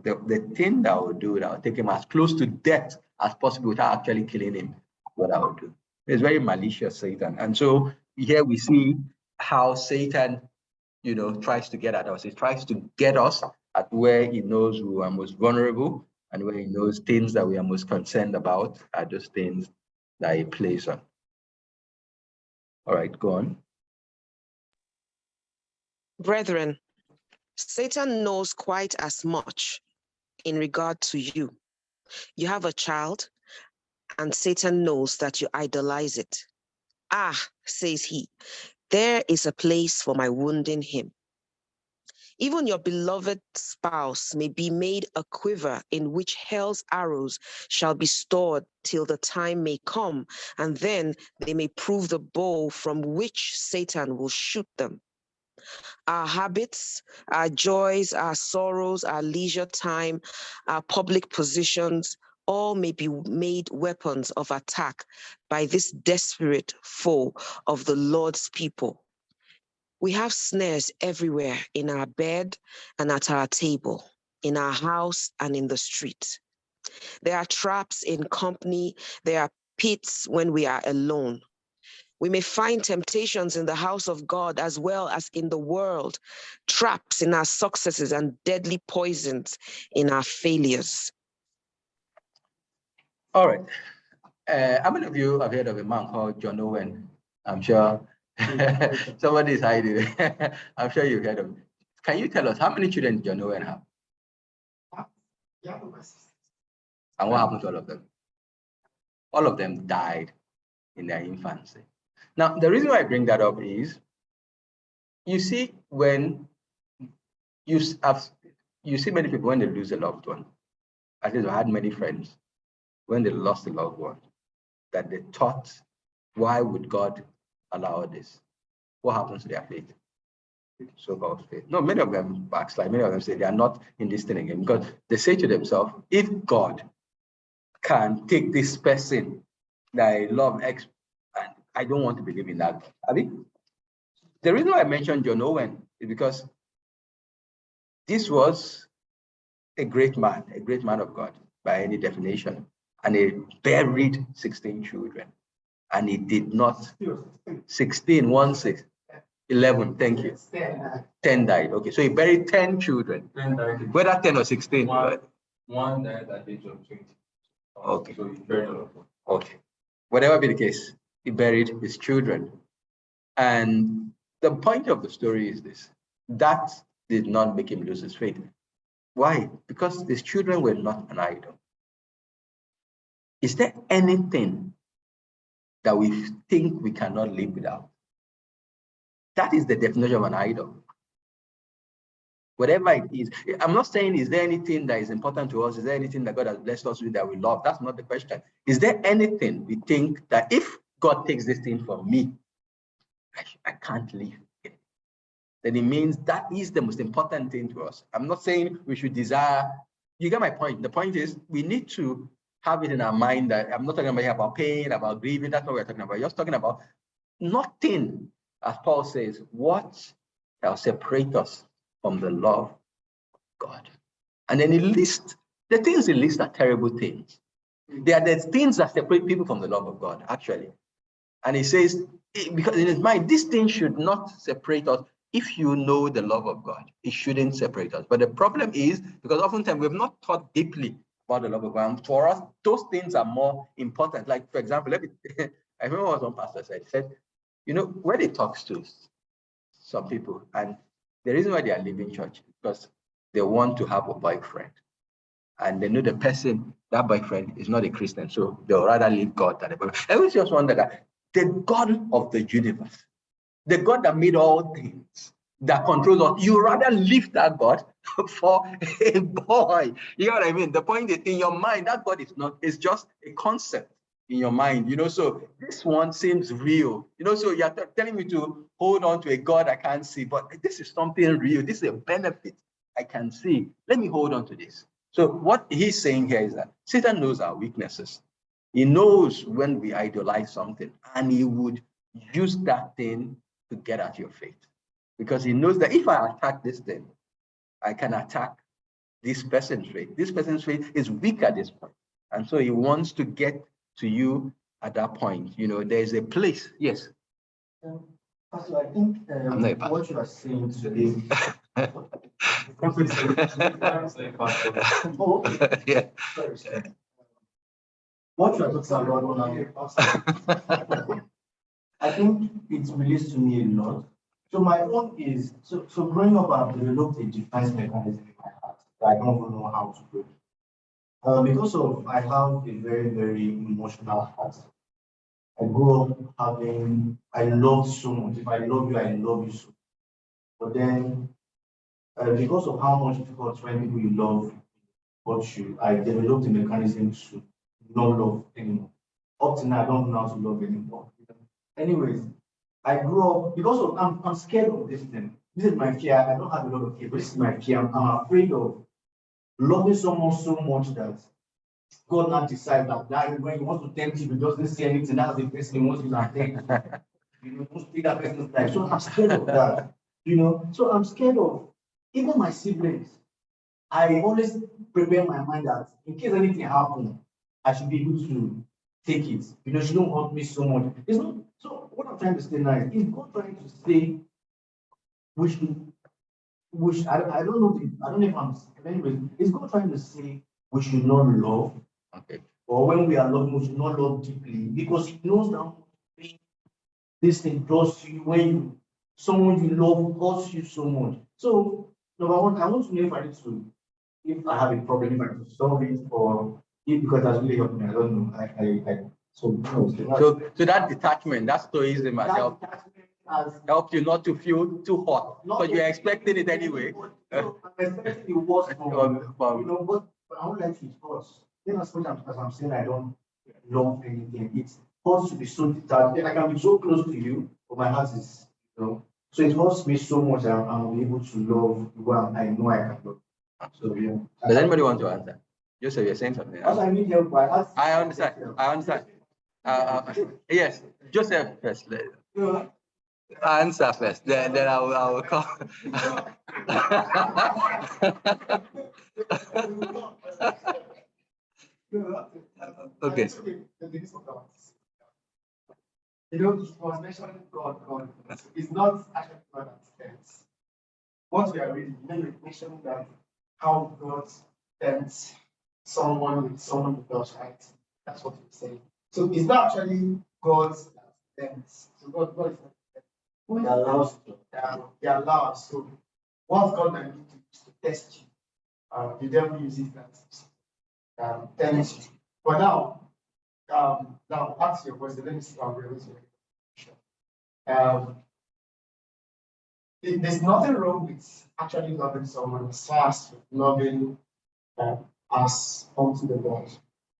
The thing that I would do, that I would take him as close to death as possible without actually killing him, what I would do. It's very malicious, Satan. And so here we see how Satan, tries to get at us. He tries to get us at where he knows we are most vulnerable, and where he knows things that we are most concerned about are those things that he plays on. All right, go on. Brethren, Satan knows quite as much in regard to you. You have a child, and Satan knows that you idolize it. Ah, says he, there is a place for my wounding him. Even your beloved spouse may be made a quiver in which hell's arrows shall be stored till the time may come, and then they may prove the bow from which Satan will shoot them. Our habits, our joys, our sorrows, our leisure time, our public positions, all may be made weapons of attack by this desperate foe of the Lord's people. We have snares everywhere, in our bed and at our table, in our house and in the street. There are traps in company. There are pits when we are alone. We may find temptations in the house of God as well as in the world, traps in our successes and deadly poisons in our failures. All right. How many of you have heard of a man called John Owen? I'm sure somebody is hiding. I'm sure you've heard of him. Can you tell us how many children did John Owen have? And what happened to all of them? All of them died in their infancy. Now, the reason why I bring that up is, you see, when you see many people when they lose a loved one, at least I had many friends, when they lost a loved one, that they thought, why would God allow this? What happens to their faith? So-called faith. No, many of them backslide. Many of them say they are not in this thing again, because they say to themselves, if God can take this person that I love, and I don't want to believe in that. I mean, the reason why I mentioned John Owen is because this was a great man of God by any definition, and he buried 16 children, and he did not 11, thank you. 10 died. Okay, so he buried 10 children. 10 died. Whether 10 or 16. One died at the age of 20. Okay. So he buried all of them. Okay. Whatever be the case, he buried his children. And the point of the story is this: that did not make him lose his faith. Why? Because his children were not an idol. Is there anything that we think we cannot live without? That is the definition of an idol. Whatever it is, I'm not saying, is there anything that is important to us? Is there anything that God has blessed us with that we love? That's not the question. Is there anything we think that if God takes this thing from me, I can't live it? Then it means that is the most important thing to us. I'm not saying we should desire, you get my point. The point is, we need to have it in our mind that I'm not talking about pain, about grieving. That's what we're talking about. You're just talking about nothing, as Paul says, what shall separate us from the love of God. And then he lists, the things he lists are terrible things. They are the things that separate people from the love of God, actually. And he says, because in his mind, this thing should not separate us. If you know the love of God, it shouldn't separate us. But the problem is, because oftentimes we've not thought deeply about the love of God. And for us, those things are more important. Like, for example, I remember what one pastor said. He said, when he talks to some people, and the reason why they are leaving church is because they want to have a boyfriend. And they know the person, that boyfriend, is not a Christian. So they'll rather leave God than a boyfriend. I always just wonder that the God of the universe, the God that made all things, that controls us, you rather leave that God for a boy. You know what I mean? The point is, in your mind, that God is not, it's just a concept in your mind, you know. So this one seems real, you know. So you're telling me to hold on to a God I can't see, but this is something real. This is a benefit I can see. Let me hold on to this. So what he's saying here is that Satan knows our weaknesses. He knows when we idolize something, and he would use that thing to get at your faith, because he knows that if I attack this thing, I can attack this person's faith. This person's faith is weak at this point, and so he wants to get to you at that point. You know, there's a place. Yes. Pastor, I think what you are saying today. Yeah. What you are talking about, I think it relates to me a lot. So my own is, so growing up, I've developed a defense mechanism in my heart that I don't even know how to do. Because of, I have a very, very emotional heart. I grew up having, I love so much. If I love you, I love you so much. But then, because of how much it hurts when people you love hurt you, I developed a mechanism to not love anymore. Up to now, I don't know how to love anymore. Anyways, I grew up, because of, I'm scared of this thing. This is my fear. I don't have a lot of fear, but this is my fear. I'm afraid of loving someone so much that God not decide that when he wants to tempt you, he doesn't say anything. That's the person he wants you to tempt. You know, don't speak that person's life. So I'm scared of that. You know, so I'm scared of even my siblings. I always prepare my mind that in case anything happens, I should be able to take it. You know, she don't hurt me so much. It's not. So what I'm trying to say now is God trying to say I don't know if I'm anyways, is God trying to say we should not love? Okay. Or when we are loving, we should not love deeply, because he knows that this thing does to you when someone you love hurts you so much. So number one, I want to know if I have a problem, if I can solve it, or if, because that's really helped me. I don't know. So that detachment, that stoicism has helped you not to feel too hot, but you're expecting it anyway. I'm expecting the worst from you know, but I don't like it hurts. Then as much as I'm saying I don't love anything, it hurts to be so detached. I can be so close to you, but my heart is, you know. So it hurts me so much that I'm able to love the one I know I can love. So yeah. Does anybody want to answer? Joseph, you're saying something. Also, I need help. I understand. Yes, Joseph first. Answer first. Then I will come. Okay. You know, it was mentioned God. It's not actually God that tempts. What we are reading, you know, you mentioned that how God tempts someone with someone who does right. That's what you're saying. So it's not actually God that tempts. So God is not who allows He allows. So what God might do is to test you. The devil uses that tempt you. But now ask your question. Let me see how we're going to. There's nothing wrong with actually loving someone as far as loving us unto the Lord.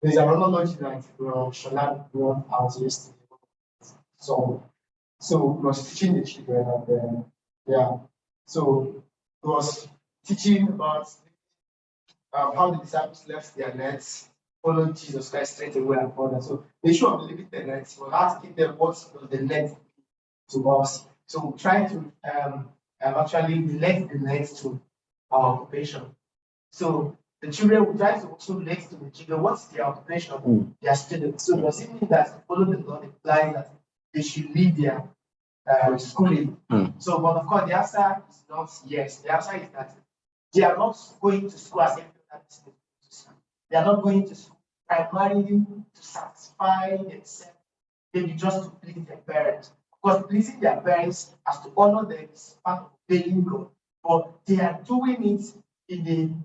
There's another logic that Shola brought out yesterday. So he was teaching the children, and so he was teaching about how the disciples left their nets, followed Jesus Christ straight away and all that. So they should have leaving the nets. He was asking them what was the net to us. So trying to actually relate the net to our occupation. So the children will try to also relate to the children. What's their occupation? Their students. So does it mean that follow the Lord implies that they should leave their schooling? So, but of course, the answer is not yes. The answer is that they are not going to school as if they are not going to school primarily to satisfy themselves, maybe just to please their parents. Because pleasing their parents has to honor them is part of obeying God. But they are doing it in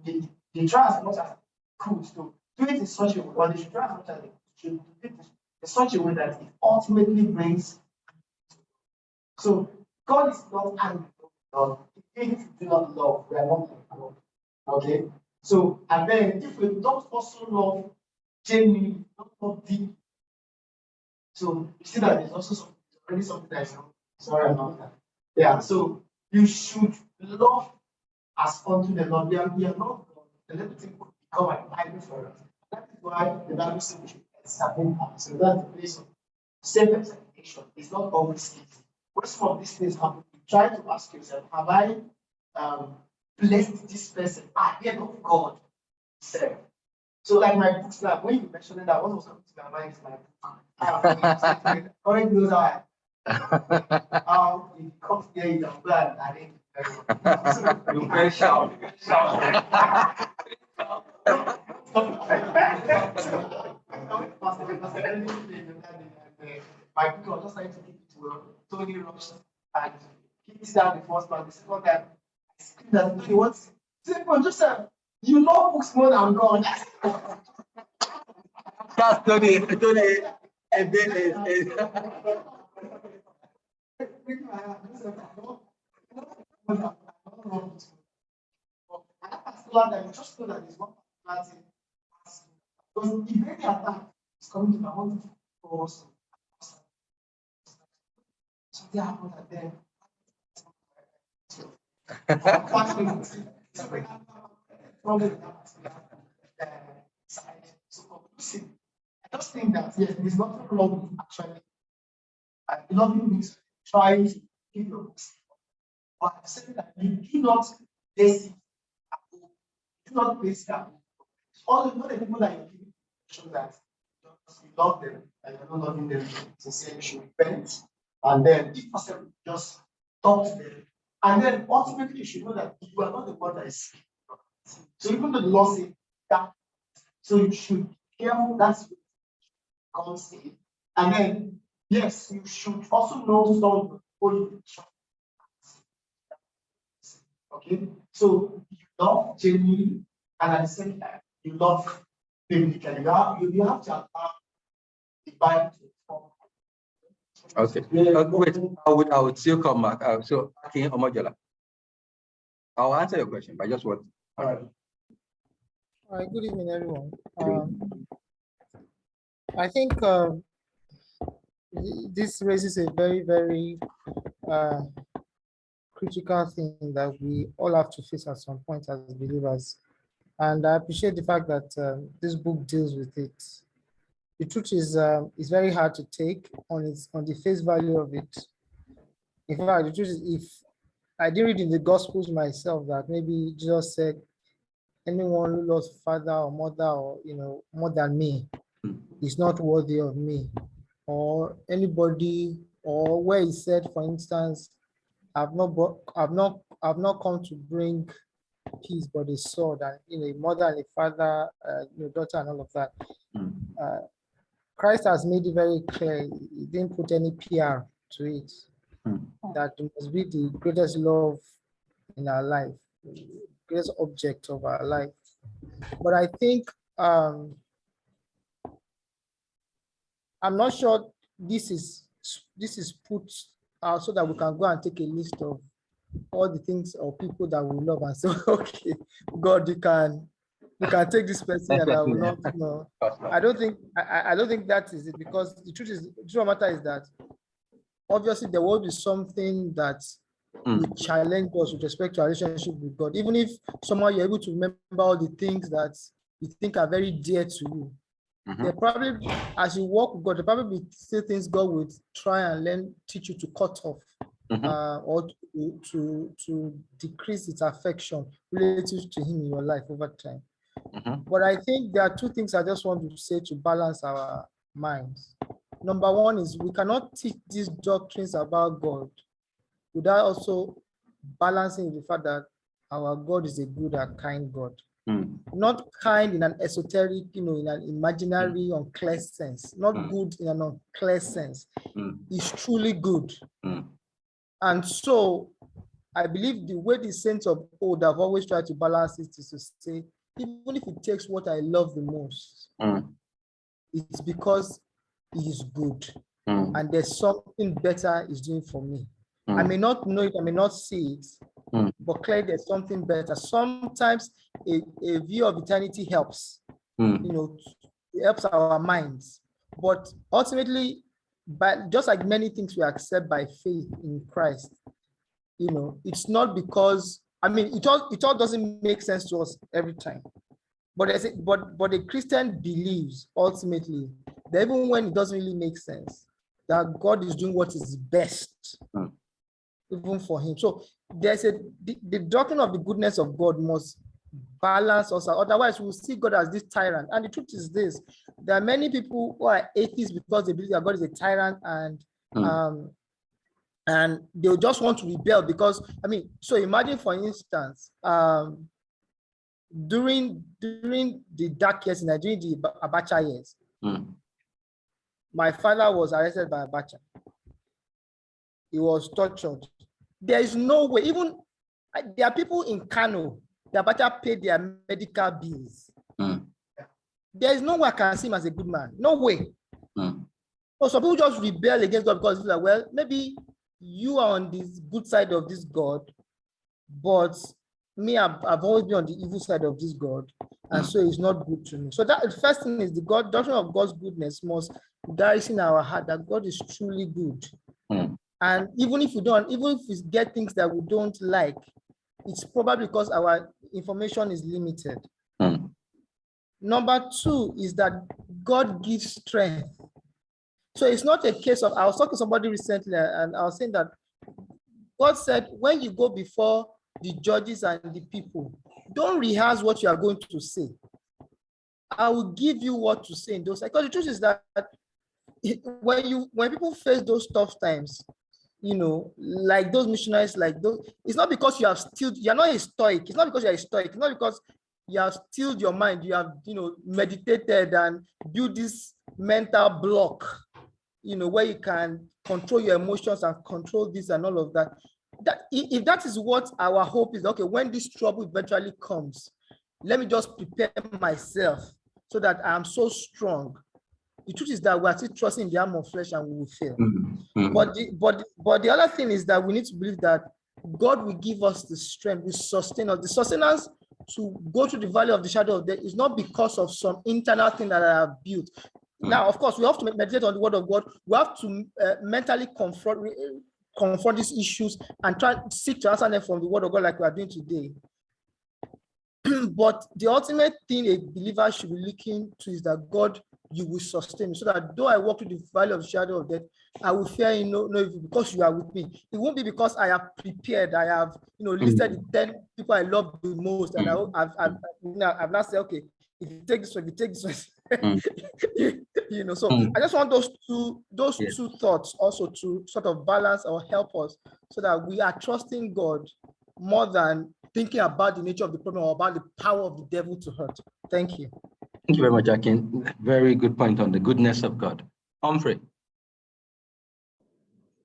they try as much as they could to do it in such a way, or they should try as much as they should do it in such a way that it ultimately brings. So God is not angry If you do not love, we are not like God. Okay? So, and then if we don't also love genuinely, not love deep, so you see that there's also already something that is wrong. Sorry about that. Yeah, so you should love as unto the Lord. We are not God. And everything could become an idol for us. That is why the Bible says we should examine us. So that's the place of self-examination. It's not always easy. When some of these things happen, you try to ask yourself, have I blessed this person ahead of God himself? So like my books now, when you mentioned that, what was coming to my mind is my book. Current knows how it comes there, you can plan. I think you can shout. My book was just trying to keep it well, totally rushed and keep it down the first part. The second time, I screamed that you want Joseph, you know books more than God. That's Tony. Just know that it's one thing. Because if any attack is coming to my own force, something happened at them. I just think that yes, there's nothing wrong with actually. Loving means trying to give your best. But I'm saying that you do not base it at home. Do not base it at home. All the people that you give show that you love them and you're not loving them sincerely, you should repent. And then, if possible, just talk to them. And then ultimately, you should know that you are not the one that is speaking. So even though the law says that, so you should be careful. That's what God says. And then, yes, you should also know some holy. Okay, so you love genuinely, and at the same time, you love biblically. You have to allow the Bible to inform. Okay. Wait, I would still come back. So, Akin Omojola, I'll answer your question, but just what? All right. Good evening, everyone. I think this raises a very, very critical thing that we all have to face at some point as believers. And I appreciate the fact that this book deals with it. The truth is, it's very hard to take on the face value of it. In fact, the truth is, if I didn't read in the Gospels myself that maybe Jesus said, anyone who loves father or mother or more than me is not worthy of me, or anybody, or where he said, for instance, I've not come to bring peace but a sword, and a mother and a father, daughter and all of that. Christ has made it very clear. He didn't put any PR to it. That it must be the greatest love in our life, the greatest object of our life. But I think I'm not sure this is put out so that we can go and take a list of all the things or people that we love and say, okay, God, you can take this person and I will not. I don't think that is it, because the truth of the matter is that obviously there will be something that will challenge us with respect to our relationship with God. Even if somehow you're able to remember all the things that you think are very dear to you, there probably, as you walk with God, there probably be still things God will try and teach you to cut off, or to decrease its affection relative to Him in your life over time. But I think there are two things I just want to say to balance our minds. Number one is we cannot teach these doctrines about God without also balancing the fact that our God is a good and kind God. Not kind in an esoteric, in an imaginary, unclear sense. Not good in an unclear sense. It's truly good. And so I believe the way the saints of old have always tried to balance it is to say, even if it takes what I love the most, it's because He is good. And there's something better He's doing for me. I may not know it, I may not see it, but clearly there's something better. Sometimes a view of eternity helps, it helps our minds. But ultimately, just like many things we accept by faith in Christ, it's not because, it all doesn't make sense to us every time. But a Christian believes ultimately that even when it doesn't really make sense, that God is doing what is best, even for him. So the doctrine of the goodness of God must balance us. Otherwise, we'll see God as this tyrant. And the truth is this: there are many people who are atheists because they believe that God is a tyrant, and they'll just want to rebel because, so imagine, for instance, during the dark years in Nigeria, the Abacha years, my father was arrested by Abacha. He was tortured. There is no way, even there are people in Kano, the Abacha paid their medical bills. There is no way I can see him as a good man. No way. So some people just rebel against God because they're like, well, maybe you are on this good side of this God, but me, I've always been on the evil side of this God, and so it's not good to me. So that the first thing is the doctrine of God's goodness must garrison in our heart that God is truly good. And even if we get things that we don't like, it's probably because our information is limited. Number two is that God gives strength. So it's not a case of, I was talking to somebody recently, and I was saying that God said, when you go before the judges and the people, don't rehearse what you are going to say. I will give you what to say in those. Because the truth is that when people face those tough times, like those missionaries, like those, it's not because you have stilled, you're not a stoic. It's not because you're a stoic. It's not because you have stilled your mind. You have, meditated and built this mental block, where you can control your emotions and control this and all of that. That if that is what our hope is, okay, when this trouble eventually comes, let me just prepare myself so that I'm so strong. The truth is that we are still trusting in the arm of flesh and we will fail. But the other thing is that we need to believe that God will give us the strength, will sustain us. The sustenance to go through the valley of the shadow of death is not because of some internal thing that I have built. Now, of course, we have to meditate on the word of God. We have to mentally confront these issues and try to seek to answer them from the word of God like we are doing today. But the ultimate thing a believer should be looking to is that God, you will sustain me, so that though I walk through the valley of the shadow of death, I will fear no evil because you are with me. It won't be because I have prepared, I have listed the 10 people I love the most, and I've not said, okay, if you take this one, if you take this one. So I just want those two thoughts also to sort of balance or help us so that we are trusting God more than thinking about the nature of the problem or about the power of the devil to hurt. Thank you. Thank you very much, Akin. Very good point on the goodness of God. Humphrey.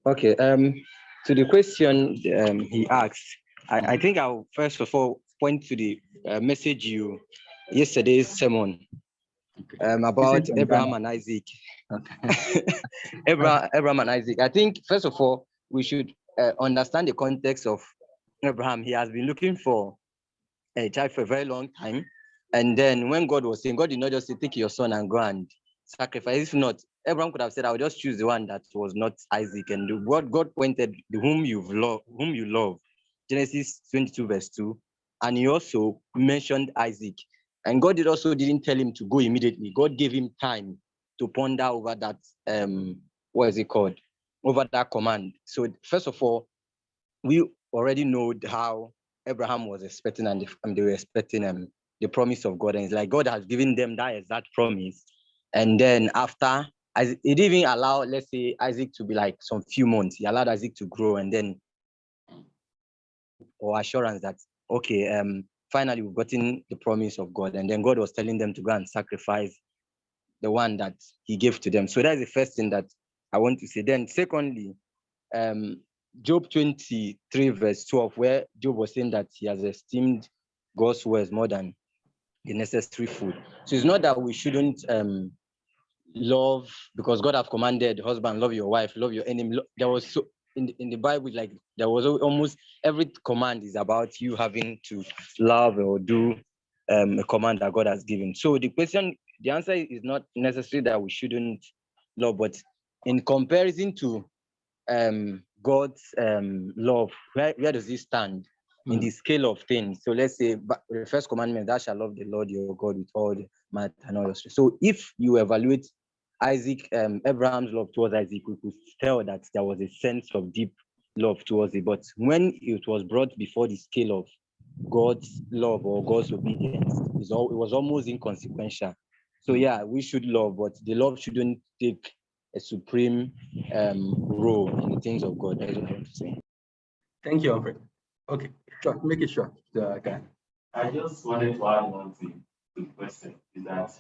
Okay, to the question he asked, I think I'll first of all point to the message yesterday's sermon about Abraham and Isaac. Okay. Abraham and Isaac. I think first of all, we should understand the context of Abraham. He has been looking for a child for a very long time. And then when God was saying, God did not just say, take your son and go and sacrifice. If not, Abraham could have said, I will just choose the one that was not Isaac. And God pointed whom you love. Genesis 22 verse 2. And he also mentioned Isaac. And God didn't tell him to go immediately. God gave him time to ponder over that, over that command. So first of all, we already know how Abraham was expecting and they were expecting the promise of God. And it's like God has given them that exact promise. And then after, he didn't even allow, let's say, Isaac to be like some few months. He allowed Isaac to grow and then, or assurance that, okay, finally we've gotten the promise of God. And then God was telling them to go and sacrifice the one that he gave to them. So that's the first thing that I want to say. Then secondly, Job 23 verse 12, where Job was saying that he has esteemed God's words more than the necessary food. So it's not that we shouldn't love, because God have commanded, husband, love your wife, love your enemy. in the Bible, like there was almost every command is about you having to love or do a command that God has given. So the answer is not necessarily that we shouldn't love, but in comparison to God's love, where does it stand in the scale of things? So let's say the first commandment, thou shalt love the Lord your God with all the might and all your strength. So if you evaluate Abraham's love towards Isaac, we could tell that there was a sense of deep love towards it. But when it was brought before the scale of God's love or God's obedience, it was almost inconsequential. So yeah, we should love, but the love shouldn't take a supreme role in the things of God. That's what I want to say. Thank you, Humphrey. Okay, short, make it short. Okay. I just wanted to add one thing to the question, is that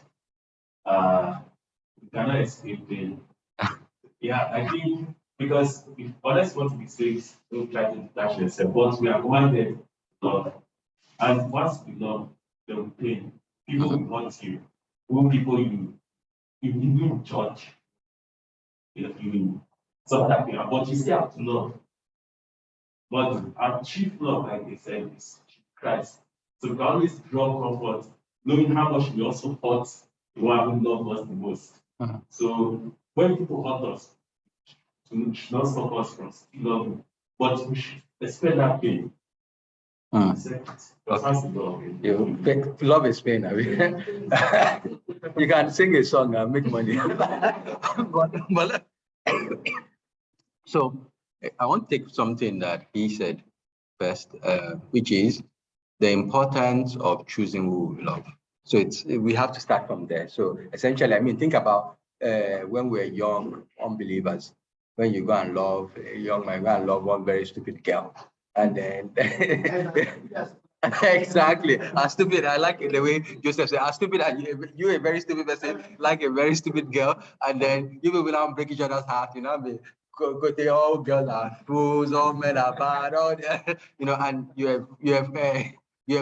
we cannot escape pain. Yeah, I think because if others want to be slaves, don't try to detach yourself. But we are commanded to love. And once we love, there will be pain. People will want you. People you even judge. You so that we are, but you still have to love. But our chief love, like they said, is Christ. So we can always draw comfort, knowing how much we also hurt the one who loved us the most. So when people hurt us, we should not stop us from still loving, but we should expect that pain. Love is pain. I mean, you can sing a song and make money. So I want to take something that he said first, which is the importance of choosing who we love. So we have to start from there. So essentially, I mean, think about when we're young unbelievers, when you go and love a young man, go and love one very stupid girl. And then exactly, as stupid. I like the way Joseph said, as stupid, and you a very stupid person, like a very stupid girl, and then you will now break each other's heart. You know, I mean, all girls are fools, all men are bad, all you know, and you're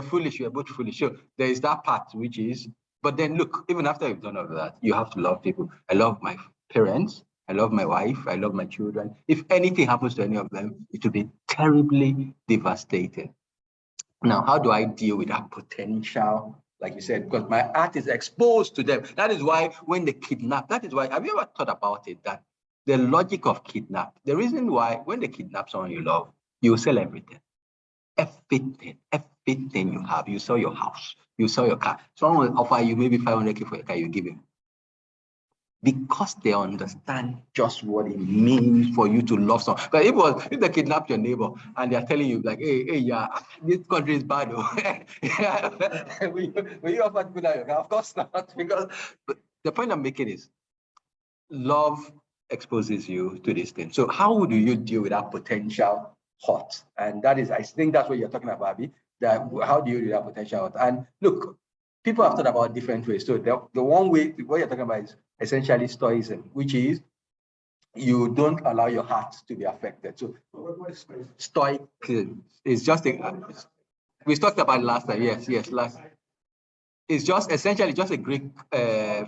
foolish. You're both foolish. So there is that part which is. But then look, even after you've done all of that, you have to love people. I love my parents. I love my wife. I love my children. If anything happens to any of them, it will be terribly devastating. Now, how do I deal with that potential? Like you said, because my heart is exposed to them. That is why when they kidnap, that is why, have you ever thought about it? That the logic of kidnap, the reason why when they kidnap someone you love, you sell everything. Everything you have. You sell your house, you sell your car. Someone will offer you maybe 500K for your car, you give him. Because they understand just what it means for you to love someone. But if they kidnap your neighbor and they're telling you like, hey, yeah, this country is bad. Will you offer to put out your car? Of course not. But the point I'm making is love exposes you to this thing. So how do you deal with that potential hurt? And that is, I think that's what you're talking about, Abby. That how do you deal with that potential hurt? And look, people have thought about different ways. So the one way, what you're talking about is essentially stoicism, which is you don't allow your heart to be affected. So stoic is just we talked about it last time. Yes, it's just essentially just a Greek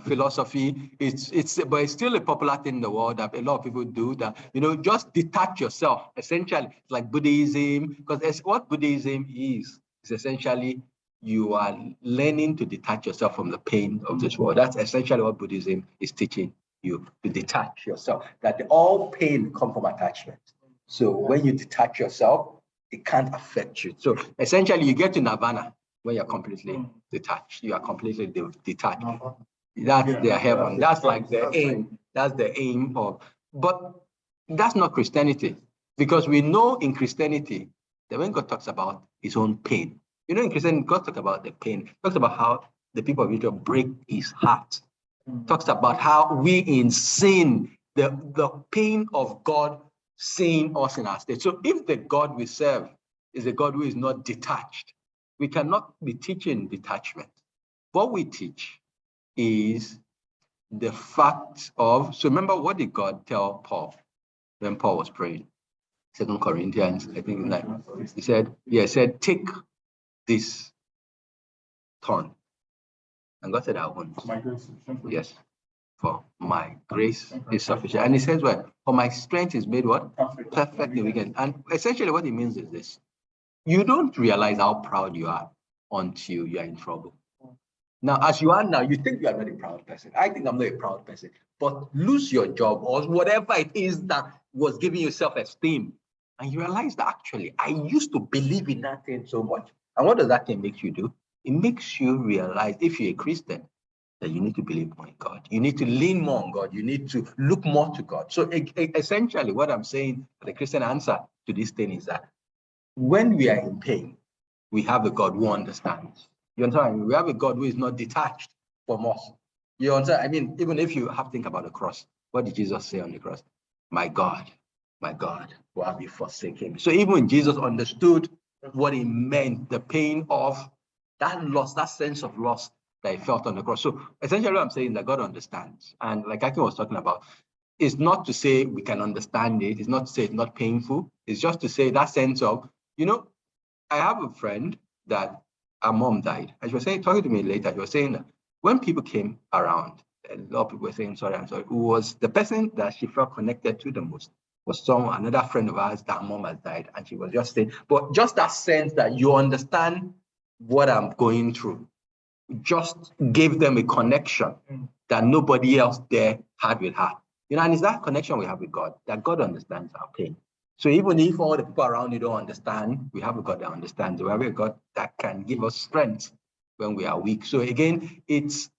philosophy. But it's still a popular thing in the world that a lot of people do. That just detach yourself. Essentially, it's like Buddhism, because what Buddhism is essentially you are learning to detach yourself from the pain of this world. That's essentially what Buddhism is teaching you, to detach yourself. That all pain comes from attachment. So when you detach yourself, it can't affect you. So essentially, you get to nirvana when you're completely detached. You are completely detached. That's their heaven. That's like the aim. That's the aim of. But that's not Christianity, because we know in Christianity that when God talks about his own pain, in Christianity, God talks about the pain. Talks about how the people of Israel break his heart. Talks about how we in sin, the pain of God seeing us in our state. So if the God we serve is a God who is not detached, we cannot be teaching detachment. What we teach is the fact of, so remember, what did God tell Paul when Paul was praying? 2 Corinthians, I think, he said, take this thorn. And God said, I won't. Yes. for my grace is sufficient. And he says, well, for my strength is made what? Perfect in weakness. And essentially what it means is this. You don't realize how proud you are until you are in trouble. Now, as you are now, you think you are not a proud person. I think I'm not a proud person. But lose your job or whatever it is that was giving you self-esteem. And you realize that actually, I used to believe in that thing so much. And what does that thing make you do? It makes you realize, if you're a Christian, that you need to believe more in God. You need to lean more on God. You need to look more to God. So essentially, what I'm saying, the Christian answer to this thing is that when we are in pain, we have a God who understands. You understand? We have a God who is not detached from us. You understand? I mean, even if you have to think about the cross, what did Jesus say on the cross? My God, why have you forsaken me? So even when Jesus understood what it meant, the pain of that loss, that sense of loss that he felt on the cross. So essentially what I'm saying is that God understands. And like Aki was talking about, it's not to say we can understand it. It's not to say it's not painful. It's just to say that sense of, you know, I have a friend that her mom died. And she was saying, talking to me later, she was saying that when people came around, a lot of people were saying, sorry, I'm sorry, who was the person that she felt connected to the most was another friend of ours that her mom has died. And she was just saying, but just that sense that you understand what I'm going through, just gave them a connection that nobody else there had with her. You know, and it's that connection we have with God, that God understands our pain. So even if all the people around you don't understand, we have a God that understands. We have a God that can give us strength when we are weak. So again, it's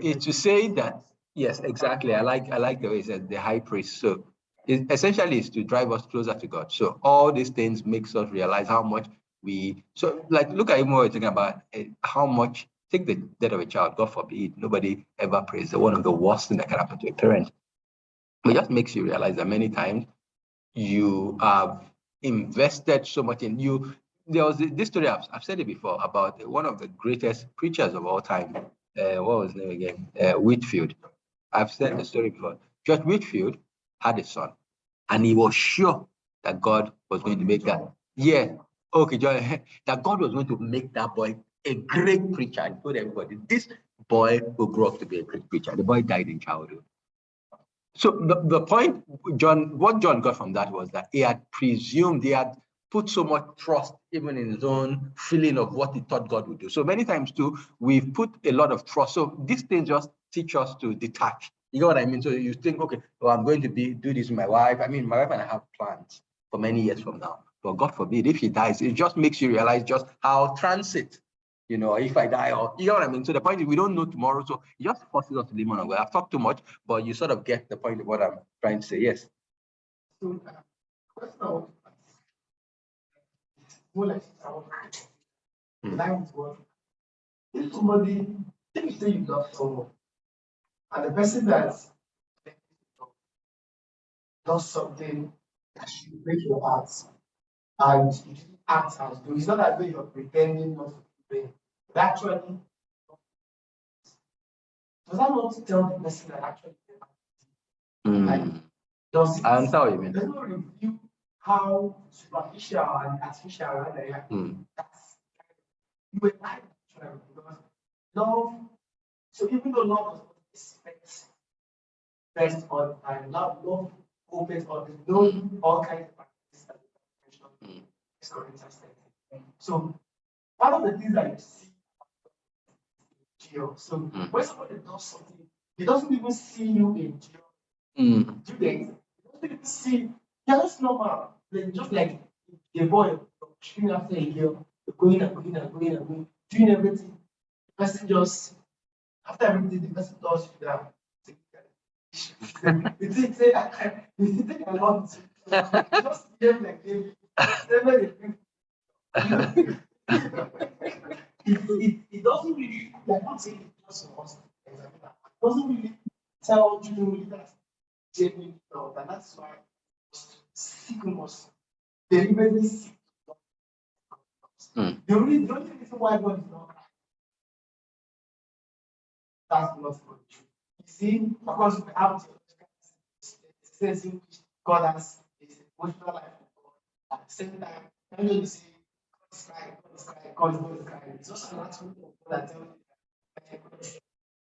to say that, yes, exactly. I like the way it says the high priest. So it essentially is to drive us closer to God. So all these things makes us realize how much so like, look at even what we're talking about, how much, take the death of a child, God forbid, nobody ever prays. One of the worst things that can happen to a parent. It just makes you realize that many times you have invested so much in you. There was this story, I've said it before, about one of the greatest preachers of all time. What was his name again? Whitfield. I've said the story before. George Whitfield had a son, and he was sure that God was going to make that. Yeah, okay, John, that God was going to make that boy a great preacher. And told everybody, this boy will grow up to be a great preacher. The boy died in childhood. So the point, what John got from that was that he had presumed, he had put so much trust even in his own feeling of what he thought God would do. So many times too, we've put a lot of trust. So these things just teach us to detach. You know what I mean? So you think, okay, well, I'm going to do this with my wife. I mean, my wife and I have plans for many years from now. But God forbid, if she dies, it just makes you realize just how transit, you know, if I die, or you know what I mean? So the point is we don't know tomorrow. So it just forces us to live on. I've talked too much, but you sort of get the point of what I'm trying to say. Yes. So, question more like if somebody, if you say you love someone, and the person that does something that should break your heart, and you didn't act as though, it's not as though you're pretending not to be pain, but actually, does that not tell the person that actually like, does it? I understand what you mean. Does it not reveal how superficial and artificial they are? That's you were like because love. So even though love does not expect best all the time, love opens all the know all kinds of practices that you mentioned. It's Corinthians 13. So one of the things that you see so when somebody does something, he doesn't even see you in jail. Do they? He doesn't even see, yeah, that's normal. Like, just like a boy shooting after a girl, going, doing everything. The person just, after everything, the person does you that. You think a lot. Just behave like him. It doesn't really, like, I'm saying it just for us, it doesn't really tell you that genuine love, and that's why seek must deliberately seek. The only reason why God is not, that's not for the truth. You see, because we have to, it says God has his emotional life at the same time. When you see God is crying. It's also an attribute of God that tells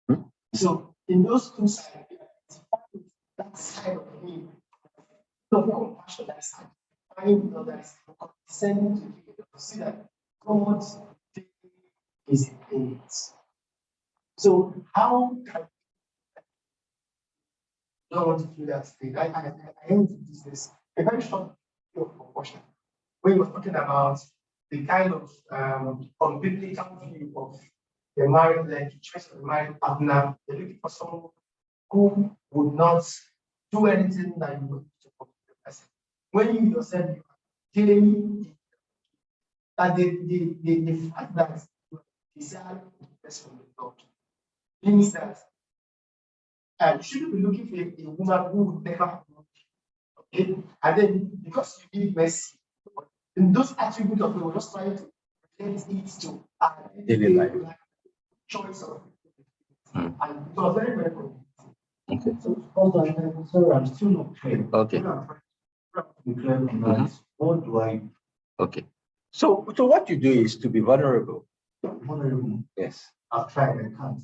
you. So in those two sides, that side of me, no compassion, that side, find others, condescending to people, to see that God is in it. So how can I don't want to do that thing? I end this a very short video of compassion. When you were talking about the kind of unbiblical view of the married life, the choice of the married partner, they're looking for someone who would not do anything that you would do for the person. When you yourself clearly that the fact that you desire the person with God means that you shouldn't be looking for a woman who would never have known you. Okay? And then because you need mercy, in those attributes of God, we're just trying to relate it to daily life choice of and it was very, very good. Okay. So hold on, sorry, I'm still not clear. Okay. What do I do? Okay. So what you do is to be vulnerable. Vulnerable. Yes. I've tried and can't.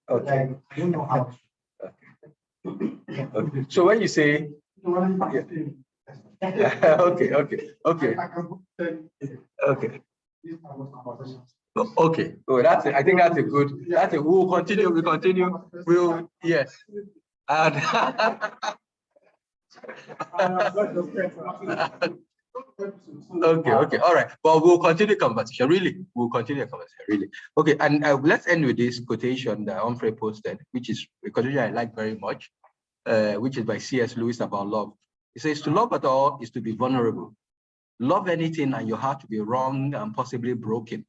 Okay. Like, I don't know how. Okay. So when you say okay. Okay. Oh, I think that's a good. We'll continue. We continue. We'll yes. And okay. All right. But we'll continue conversation. Really, we'll continue conversation. Really. Okay. And let's end with this quotation that Humphrey posted, which is a quotation I like very much, which is by C.S. Lewis about love. He says, "To love at all is to be vulnerable. Love anything and your heart to be wrong and possibly broken.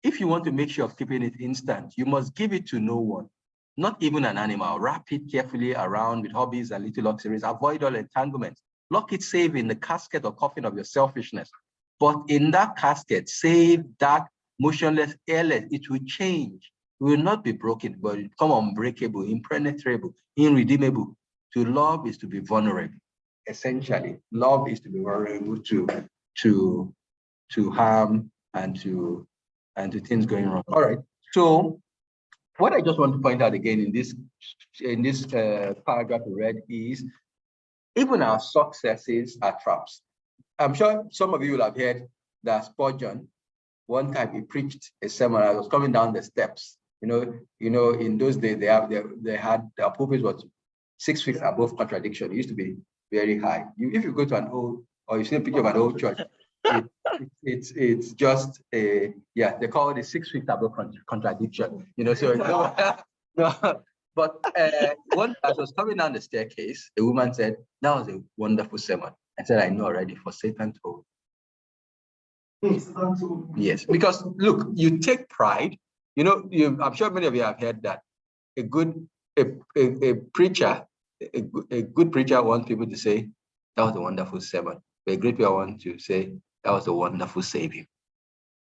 If you want to make sure of keeping it instant, you must give it to no one, not even an animal. Wrap it carefully around with hobbies and little luxuries. Avoid all entanglements. Lock it safe in the casket or coffin of your selfishness. But in that casket, safe, dark, motionless, airless, it will change. It will not be broken, but it will become unbreakable, impenetrable, irredeemable. To love is to be vulnerable. Essentially, love is to be vulnerable to harm and to things going wrong. All right. So what I just want to point out again in this paragraph we read is even our successes are traps. I'm sure some of you will have heard that Spurgeon, one time he preached a sermon. I was coming down the steps. You know, in those days they had their pulpit was 6 feet above contradiction. It used to be very high. If you go to an old or you see a picture of an old church, it's just a they call it a 6 feet above contradiction. So no, but one as I was coming down the staircase, a woman said, "That was a wonderful sermon." I said, "I know already, for Satan told." Yes, because look, you take pride. I'm sure many of you have heard that a good preacher wants people to say, "That was a wonderful sermon." But a great preacher wants to say, "That was a wonderful savior."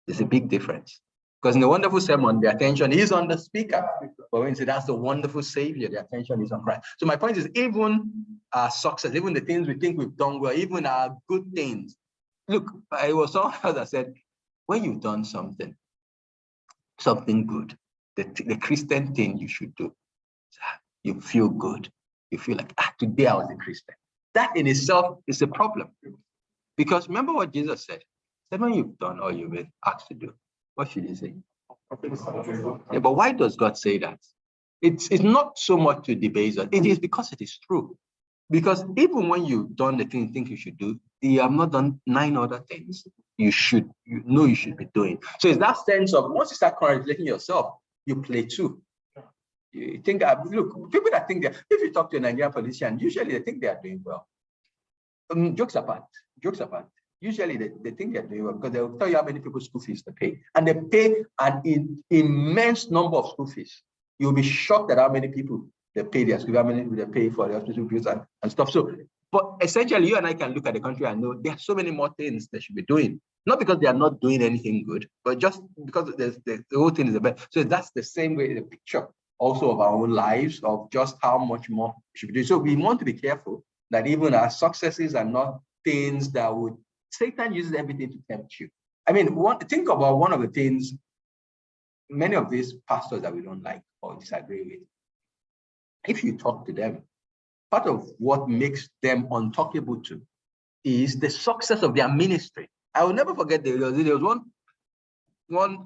There's a big difference. Because in the wonderful sermon, the attention is on the speaker. But when you say that's the wonderful savior, the attention is on Christ. So my point is, even our success, even the things we think we've done well, even our good things. Look, I was someone else that said, when you've done something good, the Christian thing you should do, you feel good. You feel like, today I was a Christian. That in itself is a problem. Because remember what Jesus said. When you've done all you've been asked to do, what should he say? Yeah, but why does God say that? It's not so much to debase us. It is because it is true. Because even when you've done the thing you think you should do, you have not done 9 other things you should be doing. So it's that sense of once you start congratulating yourself, you play too. You think, look, people that think that if you talk to a Nigerian politician, usually they think they are doing well. Jokes apart. Usually they think they're doing well because they'll tell you how many people's school fees they pay. And they pay an immense number of school fees. You'll be shocked at how many people they pay their school, how many people they pay for the hospital bills and stuff. So, but essentially, you and I can look at the country and know there are so many more things they should be doing. Not because they are not doing anything good, but just because the whole thing is a bit. So that's the same way the picture also of our own lives, of just how much more we should be doing. So we want to be careful that even our successes are not things that would. Satan uses everything to tempt you. I mean, think about one of the things many of these pastors that we don't like or disagree with. if you talk to them, part of what makes them untalkable to is the success of their ministry. I will never forget there was one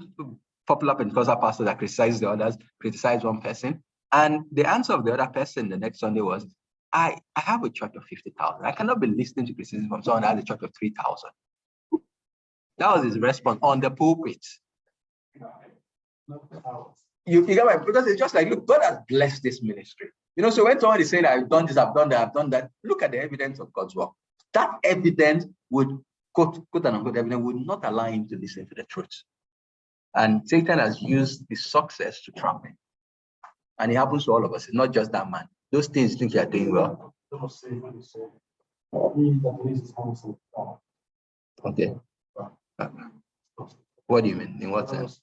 popular Pentecostal pastor that criticized the others, criticized one person, and the answer of the other person the next Sunday was, I have a church of 50,000. I cannot be listening to criticism from someone that has a church of 3,000. That was his response on the pulpit. You get my, because it's just like, look, God has blessed this ministry. You know, so when someone is saying, I've done this, I've done that, I've done that, look at the evidence of God's work. That evidence would, quote and unquote evidence, would not allow him to listen to the truth. And Satan has used his success to trap him. And it happens to all of us. It's not just that man. Those things you think you are doing well. Okay. What do you mean? In what sense?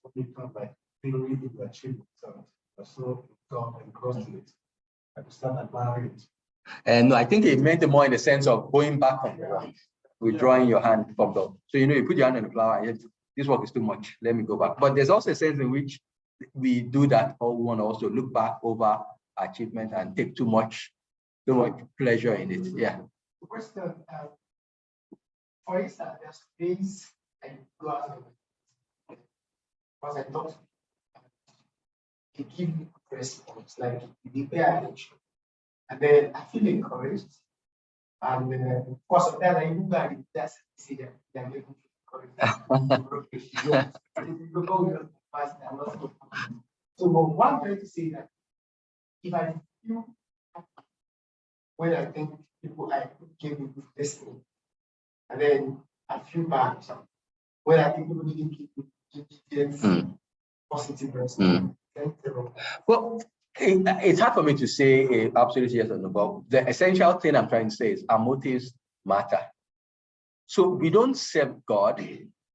And no, I think it meant more in the sense of going back on the work, withdrawing your hand from God. So you know, you put your hand on the flower, and this work is too much. Let me go back. But there's also a sense in which we do that, or we want to also look back over achievement and take too much pleasure in it. Yeah. The question, for instance, there's days I go out because I thought it gives me response, like you pay attention, and then I feel encouraged. And of course, sometimes I even go and just see them, they're making encouraged. So, but one trying to say that if I feel when I think people I gave me destiny, and then I feel bad when I think people didn't give me positive response. Well, it's hard for me to say absolutely yes or no, but the essential thing I'm trying to say is our motives matter. So we don't serve God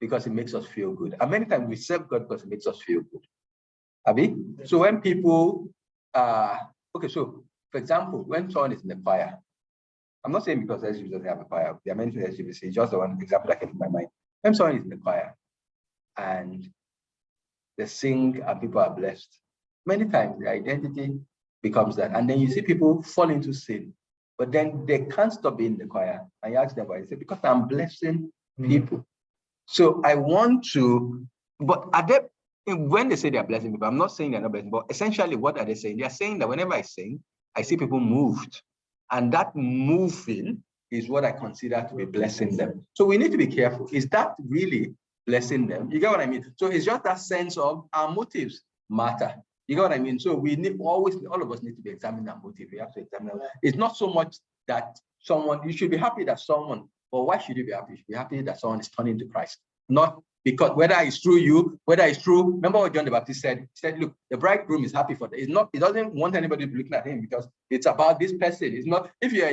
because it makes us feel good. And many times we serve God because it makes us feel good. Abi? So when people, okay, so for example, when someone is in the choir, I'm not saying because SGBC doesn't have a choir, there are many things SGBC, just the one example that came to my mind. When someone is in the choir and they sing and people are blessed, many times the identity becomes that. And then you see people fall into sin, but then they can't stop being in the choir. And you ask them why, they say, because I'm blessing people. So I want to, but are they, when they say they're blessing people, I'm not saying they're not blessing, but essentially what are they saying? They're saying that whenever I sing, I see people moved. And that moving is what I consider to be blessing them. So we need to be careful. Is that really blessing them? You get what I mean? So it's just that sense of our motives matter. You get what I mean? So we need always, all of us need to be examining our motive. We have to examine. It's not so much that someone, you should be happy that someone, or why should you be happy? You should be happy that someone is turning to Christ. Not because whether it's through you, whether it's true. Remember what John the Baptist said? He said, look, the bridegroom is happy for that. It's not, he doesn't want anybody to be looking at him because it's about this person. It's not, if you're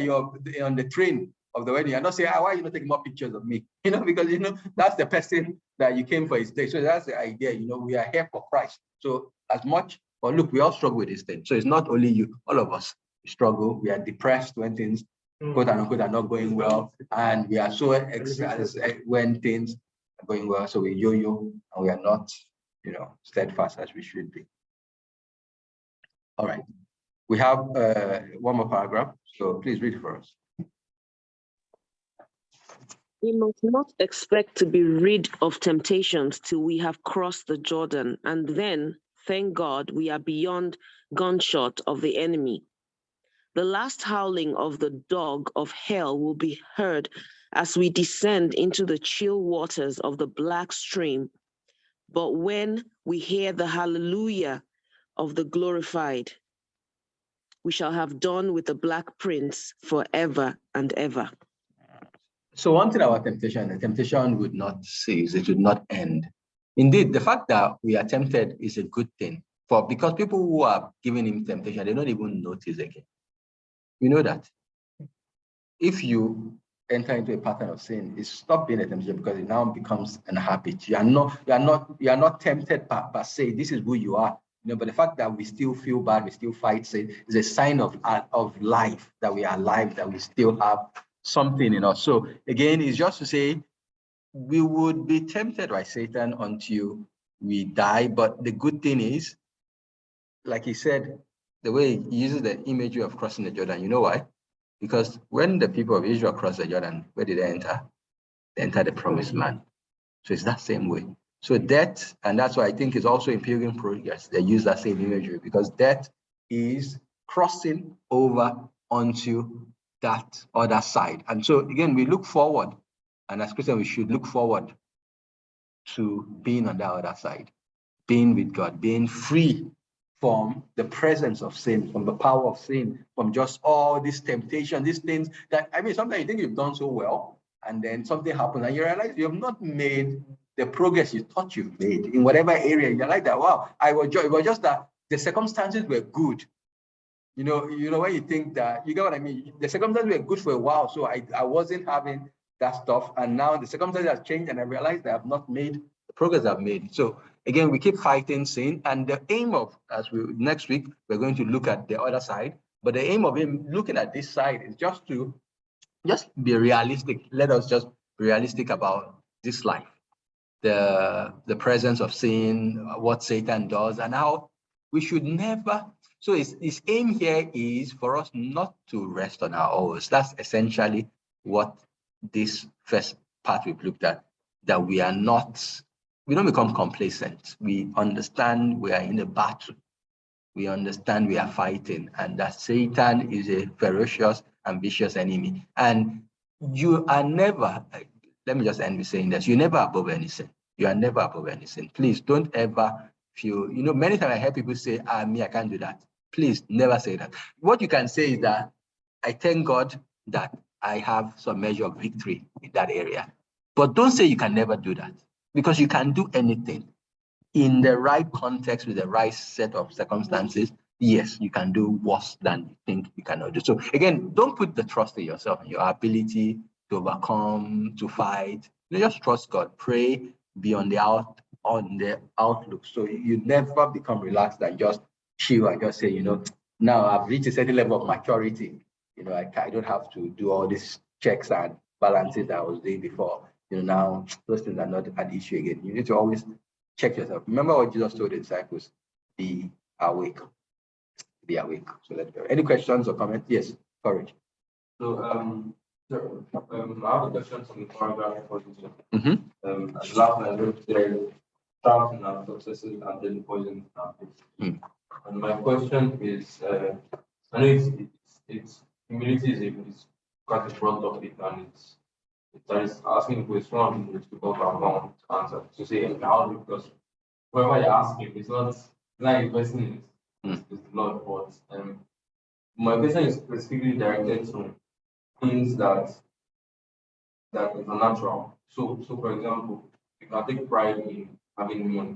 on the train of the wedding, you're not saying, why are you not taking more pictures of me? You know, because, you know, that's the person that you came for his day. So that's the idea, you know, we are here for Christ. So as much, or look, we all struggle with this thing. So it's not only you, all of us struggle. We are depressed when things, quote unquote, are not going well. And we are so excited when things are going well. So we yo-yo and we are not, you know, steadfast as we should be. All right. We have one more paragraph. So please read for us. We must not expect to be rid of temptations till we have crossed the Jordan, and then, thank God, we are beyond gunshot of the enemy. The last howling of the dog of hell will be heard as we descend into the chill waters of the black stream. But when we hear the hallelujah of the glorified, we shall have done with the Black Prince forever and ever. So one thing about temptation, the temptation would not cease, it would not end. Indeed, the fact that we are tempted is a good thing, because people who are giving him temptation, they don't even notice again. You know that. If you enter into a pattern of sin, it stops being a temptation because it now becomes a habit. You are not tempted per se. This is who you are. You know, but the fact that we still feel bad, we still fight sin, is a sign of life, that we are alive, that we still have something in us. So again, it's just to say we would be tempted by Satan until we die. But the good thing is, like he said, the way he uses the imagery of crossing the Jordan. You know why? Because when the people of Israel crossed the Jordan, where did they enter? They entered the promised land. So it's that same way. So death, and that's why I think it's also in Pilgrim Progress, they use that same imagery, because death is crossing over onto that other side. And so again, we look forward, and as Christians, we should look forward to being on that other side, being with God, being free from the presence of sin, from the power of sin, from just all this temptation, these things that, I mean, sometimes you think you've done so well, and then something happens and you realize you have not made the progress you thought you've made in whatever area. You're like that, wow, it was just that the circumstances were good. You know, when you think that, you get what I mean? The circumstances were good for a while, so I wasn't having that stuff, and now the circumstances have changed, and I realized that I've not made the progress I've made. So again, we keep fighting sin, and the aim of, next week, we're going to look at the other side, but the aim of him looking at this side is just to be realistic. Let us just be realistic about this life, the presence of sin, what Satan does, and how we should never. So his aim here is for us not to rest on our oars. That's essentially what this first part we've looked at, that we don't become complacent. We understand we are in a battle. We understand we are fighting, and that Satan is a ferocious and vicious enemy. And you are never, let me just end with saying this, you're never above any sin. You are never above any sin. Please don't ever feel, many times I hear people say, me, I can't do that. Please never say that. What you can say is that I thank God that I have some measure of victory in that area. But don't say you can never do that, because you can do anything. In the right context, with the right set of circumstances, yes, you can do worse than you think you cannot do. So again, don't put the trust in yourself and your ability to overcome, to fight. Just trust God. Pray, be on the outlook. So you never become relaxed and just chill and just say, now I've reached a certain level of maturity. I don't have to do all these checks and balances that I was doing before. Now those things are not an issue again. You need to always check yourself. Remember what Jesus told the disciples: be awake. Be awake. So let's go. Any questions or comments? Yes, courage. So I have a question from the paragraph for you. Last I wrote there, shouting and successes and then poison. And my question is, I know it's humility is quite a broad topic, and it's asking for a strong people to go around to answer, to say how, because whoever you're asking, it's not a question, it's the Lord. But my question is specifically directed to things that are natural. So for example, you can take pride in having money,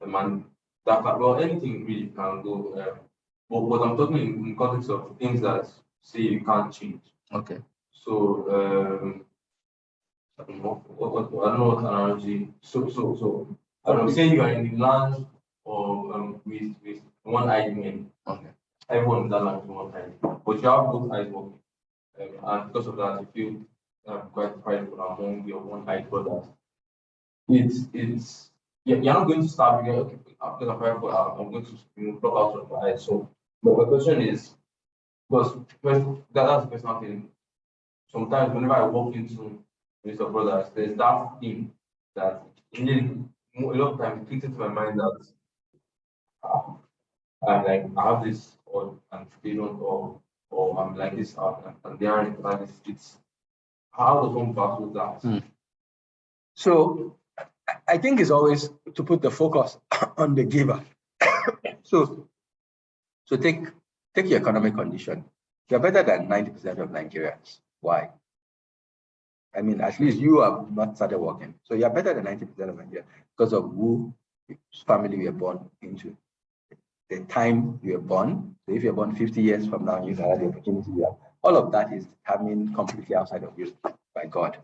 the man that can, well, anything really can go. But I'm talking in context of things that say you can't change. Okay. So I don't know what analogy. So I don't know, say you are in the land or with one-eyed men. Okay. Everyone in that land is one-eyed, but you have both eyes working, and because of that, you feel quite prideful among your one-eyed brothers. You're not going to start again. Okay, because I'm prideful, I'm going to block out of my eyes. So, but my question is, because first, that's the personal thing. Sometimes whenever I walk into Mr. Brothers, there's that thing that a lot of times clicks into my mind that I have this, or and they don't, or I'm like this, and they aren't like this. It's how does one battle that? So I think it's always to put the focus on the giver. So take your economic condition. You're better than 90% of Nigerians. Why? I mean, at least you have not started working. So you're better than 90% of Nigerians because of who family you were born into. The time you were born. So if you're born 50 years from now, you have the opportunity you have. All of that is happening completely outside of you by God.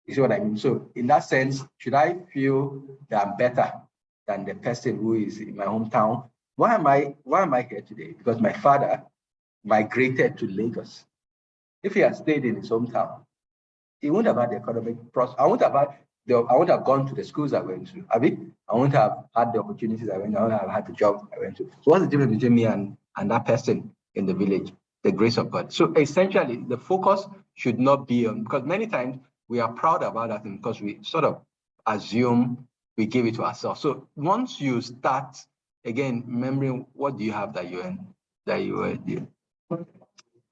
You see what I mean? So in that sense, should I feel that I'm better than the person who is in my hometown? Why am I here today? Because my father migrated to Lagos. If he had stayed in his hometown, he wouldn't have had the economic process. I wouldn't have gone to the schools I went to. I wouldn't have had the opportunities I went to. I wouldn't have had the job I went to. So what's the difference between me and and that person in the village, the grace of God. So essentially, the focus should not be on, because many times we are proud about that thing because we sort of assume we give it to ourselves. So once you start, again, remembering what do you have that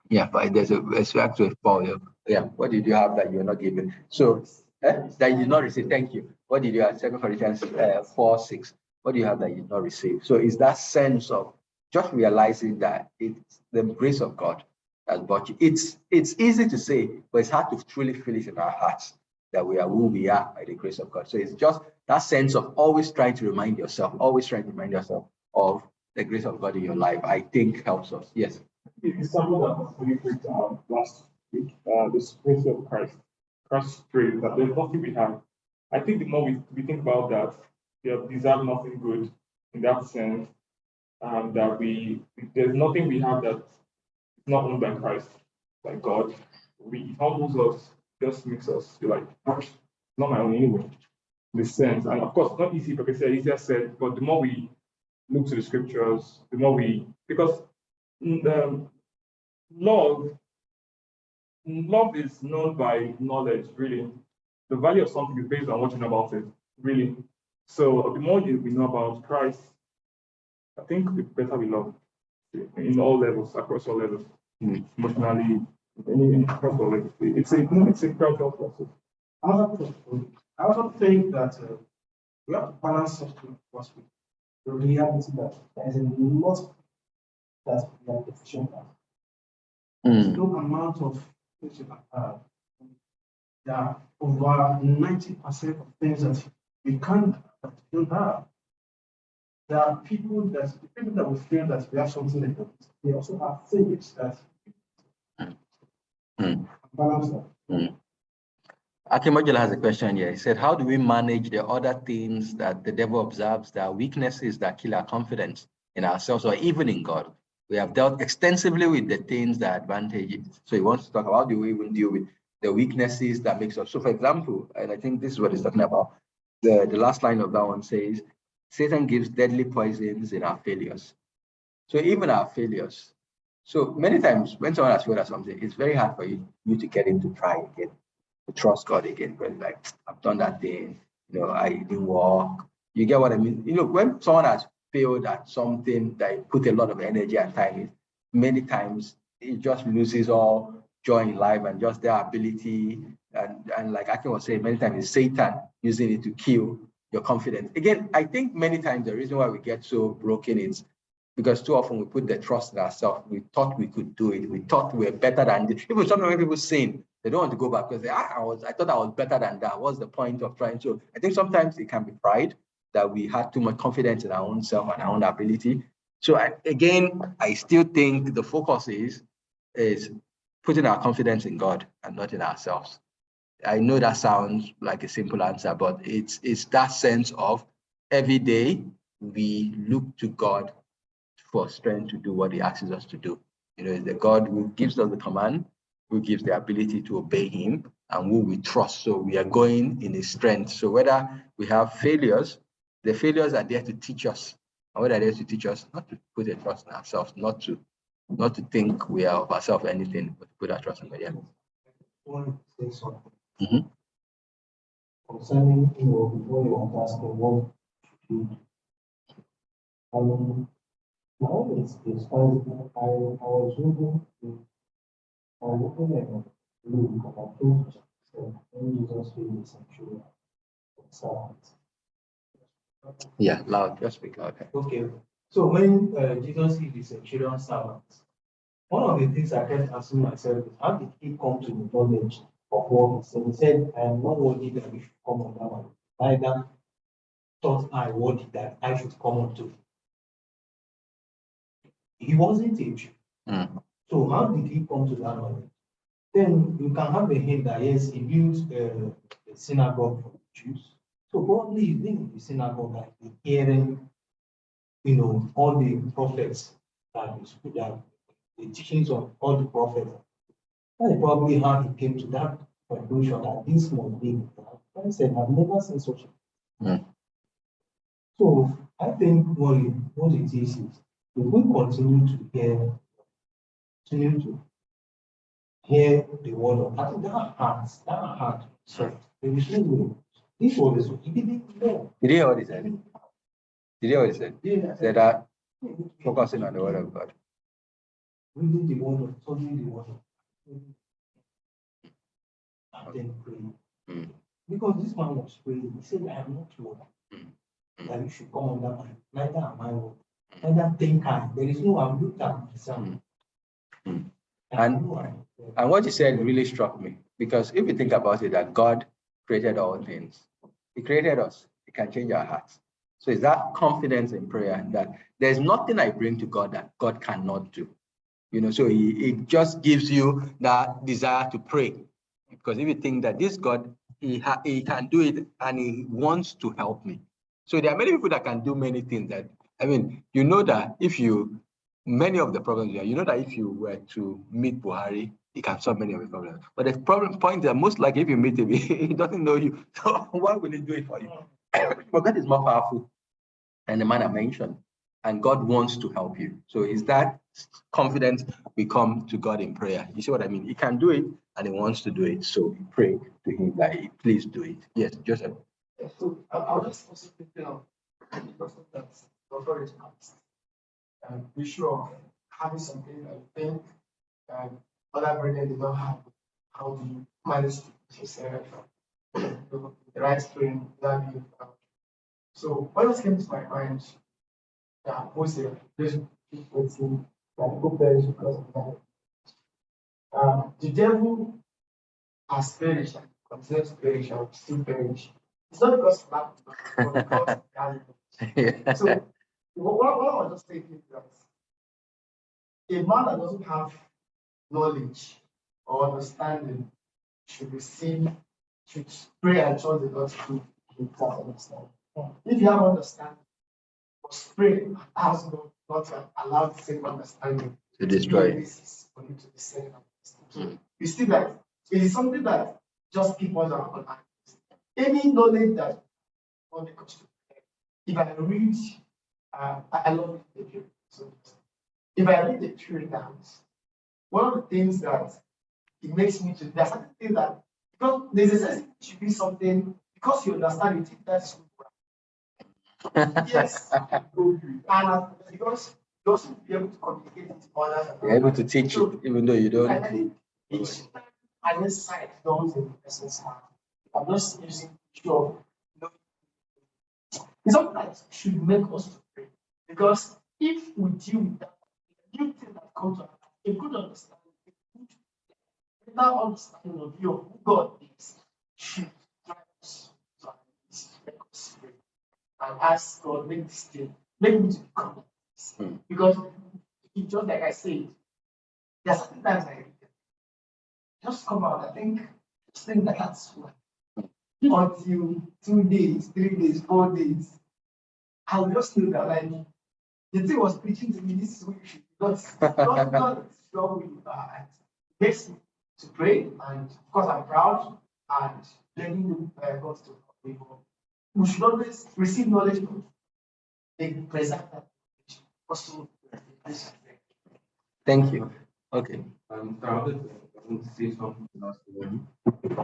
yeah, but there's a actual Paul. Yeah, what did you have that you're not given? So that you did not receive. Thank you. What did you have? 2 Corinthians 4:6. What do you have that you did not receive? So it's that sense of just realizing that it's the grace of God has brought you. It's easy to say, but it's hard to truly feel it in our hearts that we are who we are by the grace of God. So it's just that sense of always trying to remind yourself of the grace of God in your life, I think helps us. Yes. It's something that we picked last week, the grace of Christ. Christ's grace, that there's nothing we have. I think the more we think about that, we have deserved nothing good in that sense, that there's nothing we have that is not owned by Christ, by God. It humbles us, just makes us feel like, gosh, it's not my own anyway, in this sense. And of course, not easy, because it's easier said, but the more we look to the scriptures, the more because love is known by knowledge, really. The value of something is based on what you know about it, really. So the more we know about Christ, I think the better we love in all levels, across all levels, emotionally, across all levels. It's a gradual process. I also think that we have to balance something with the reality that there is a lot that we are deficient at. There's no amount of things you can have. There are over 90% of things that we can't, that we don't have. There are people that we feel that we have something like that. They also have things that balance that. Akimojala has a question here. He said, how do we manage the other things that the devil observes that are weaknesses that kill our confidence in ourselves or even in God? We have dealt extensively with the things that advantage it. So he wants to talk about how do we even deal with the weaknesses that makes us. So for example, and I think this is what he's talking about, the last line of that one says, Satan gives deadly poisons in our failures. So even our failures. So many times when someone has failed at something, it's very hard for you to get him to try again, to trust God again. Because like, I've done that thing, I didn't walk. You get what I mean? When someone has failed at something that you put a lot of energy and time in, many times it just loses all joy in life and just their ability. And like Akin was saying, many times it's Satan using it to kill your confidence. Again, I think many times the reason why we get so broken is because too often we put the trust in ourselves. We thought we could do it. We thought we were better than this. Even sometimes when people sin, they don't want to go back because I thought I was better than that. What's the point of trying? So I think sometimes it can be pride that we had too much confidence in our own self and our own ability. So I still think the focus is putting our confidence in God and not in ourselves. I know that sounds like a simple answer, but it's that sense of every day we look to God for strength to do what he asks us to do. It's the God who gives us the command, who gives the ability to obey him, and who we trust. So we are going in his strength. So whether we have failures, the failures are there to teach us. And what are there to teach us? Not to put a trust in ourselves, not to think we are of ourselves anything, but to put our trust in God. Yeah. I want to say something. Concerning, before you understand what to do. My own experience, I was looking at Luke about 2, when Jesus said the centurion servant. Yeah, loud, just speak loud. Okay. So when Jesus is the centurion servant, one of the things I kept asking myself is how did he come to the knowledge of what he said? He said, I am not worthy that we should come on that one. Neither thought I worthy that I should come unto. He wasn't a Jew. So how did he come to that knowledge? Then you can have a hint that yes, he built a synagogue for the Jews. So probably he's been in the synagogue and hearing, all the prophets that the teachings of all the prophets. That's probably how he came to that conclusion that this must be. I said, I've never seen such a thing. So I think what it is if we continue to hear the word of, I think that heart, sorry, there is no way. This word is, he didn't know. Did you hear what he said? Did you hear what he said? Yeah. Said that focusing on the word of God. Reading the word of, studying the word of, and then praying. Because this man was praying, he said, I am not Lord. That you should come under my, neither am I Lord. Neither think I. There is no, I'm looked at myself. And what you said really struck me, because if you think about it, that God created all things. He created us. He can change our hearts. So it's that confidence in prayer that there's nothing I bring to God that God cannot do. You know, so it just gives you that desire to pray. Because if you think that this God, he can do it and he wants to help me. So there are many people that can do many things that, I mean, you know that if you, many of the problems here, you know that if you were to meet Buhari, he can solve many of the problems. But the point is most likely if you meet him, he doesn't know you. So why will he do it for you? But God is more powerful than the man I mentioned. And God wants to help you. So is that confidence we come to God in prayer? You see what I mean? He can do it and he wants to do it. So we pray to him like, please do it. Yes, Joseph. So I'll just also pick up the person that's already asked. Be sure having something I think other brethren did not have. How do you manage to say the right stream that you have? So what else came to my mind? Moses, this waiting that go perish because of that. The devil has perished and continues to perish and will still perish. It's not because of that, but because of reality. So what I was just thinking is that a man that doesn't have knowledge or understanding should pray and trust the Lord to understand. If you have understanding, pray and ask God not to allow the same understanding to destroy for you to be saved. You see that it is something that just people are on. Any knowledge that when it comes to prayer, if I read, I love the Puritan. So if I read the Puritans, one of the things that it makes me to, there's certain things that, because there's a sense it should be something, because you understand, you think that's good. Yes, and because you also be able to communicate with others. You're able to teach it, even though you don't. I think it's an insight those in the person's heart. I'm just using sure. It's something that should make us to pray. Because if we deal with that, the new thing that comes out, a good understanding, a better understanding of you, who God is, should drive us to make us pray. And ask God, make this thing, make me to become like this. Because it's just like I said, there are certain times I just come out, I think that's one. Until 2 days, 3 days, 4 days, I will just feel that like the thing was preaching to me, this is what you should do. Not strong with it makes me to pray, and of course I'm proud and letting God to help me. We should always receive knowledge from the present possible. Thank you. Okay. I wanted to say something last one.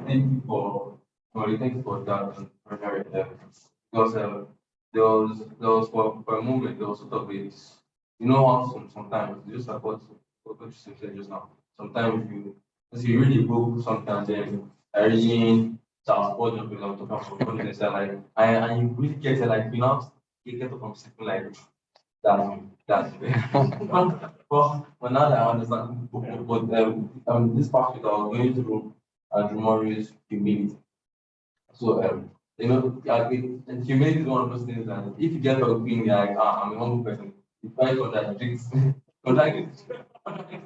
Thank you for that because there was for a moment there was sort of this, you know how sometimes just like what you said just now. Sometimes you read a book, sometimes then reading Charles Spurgeon, for example, talking about like and you really get it, like you know you get from something like that. But now that I understand, but this past week I was going through Morris humility. So you know, and humility is one of those things that if you get a opinion like I'm a humble person, you find contradicts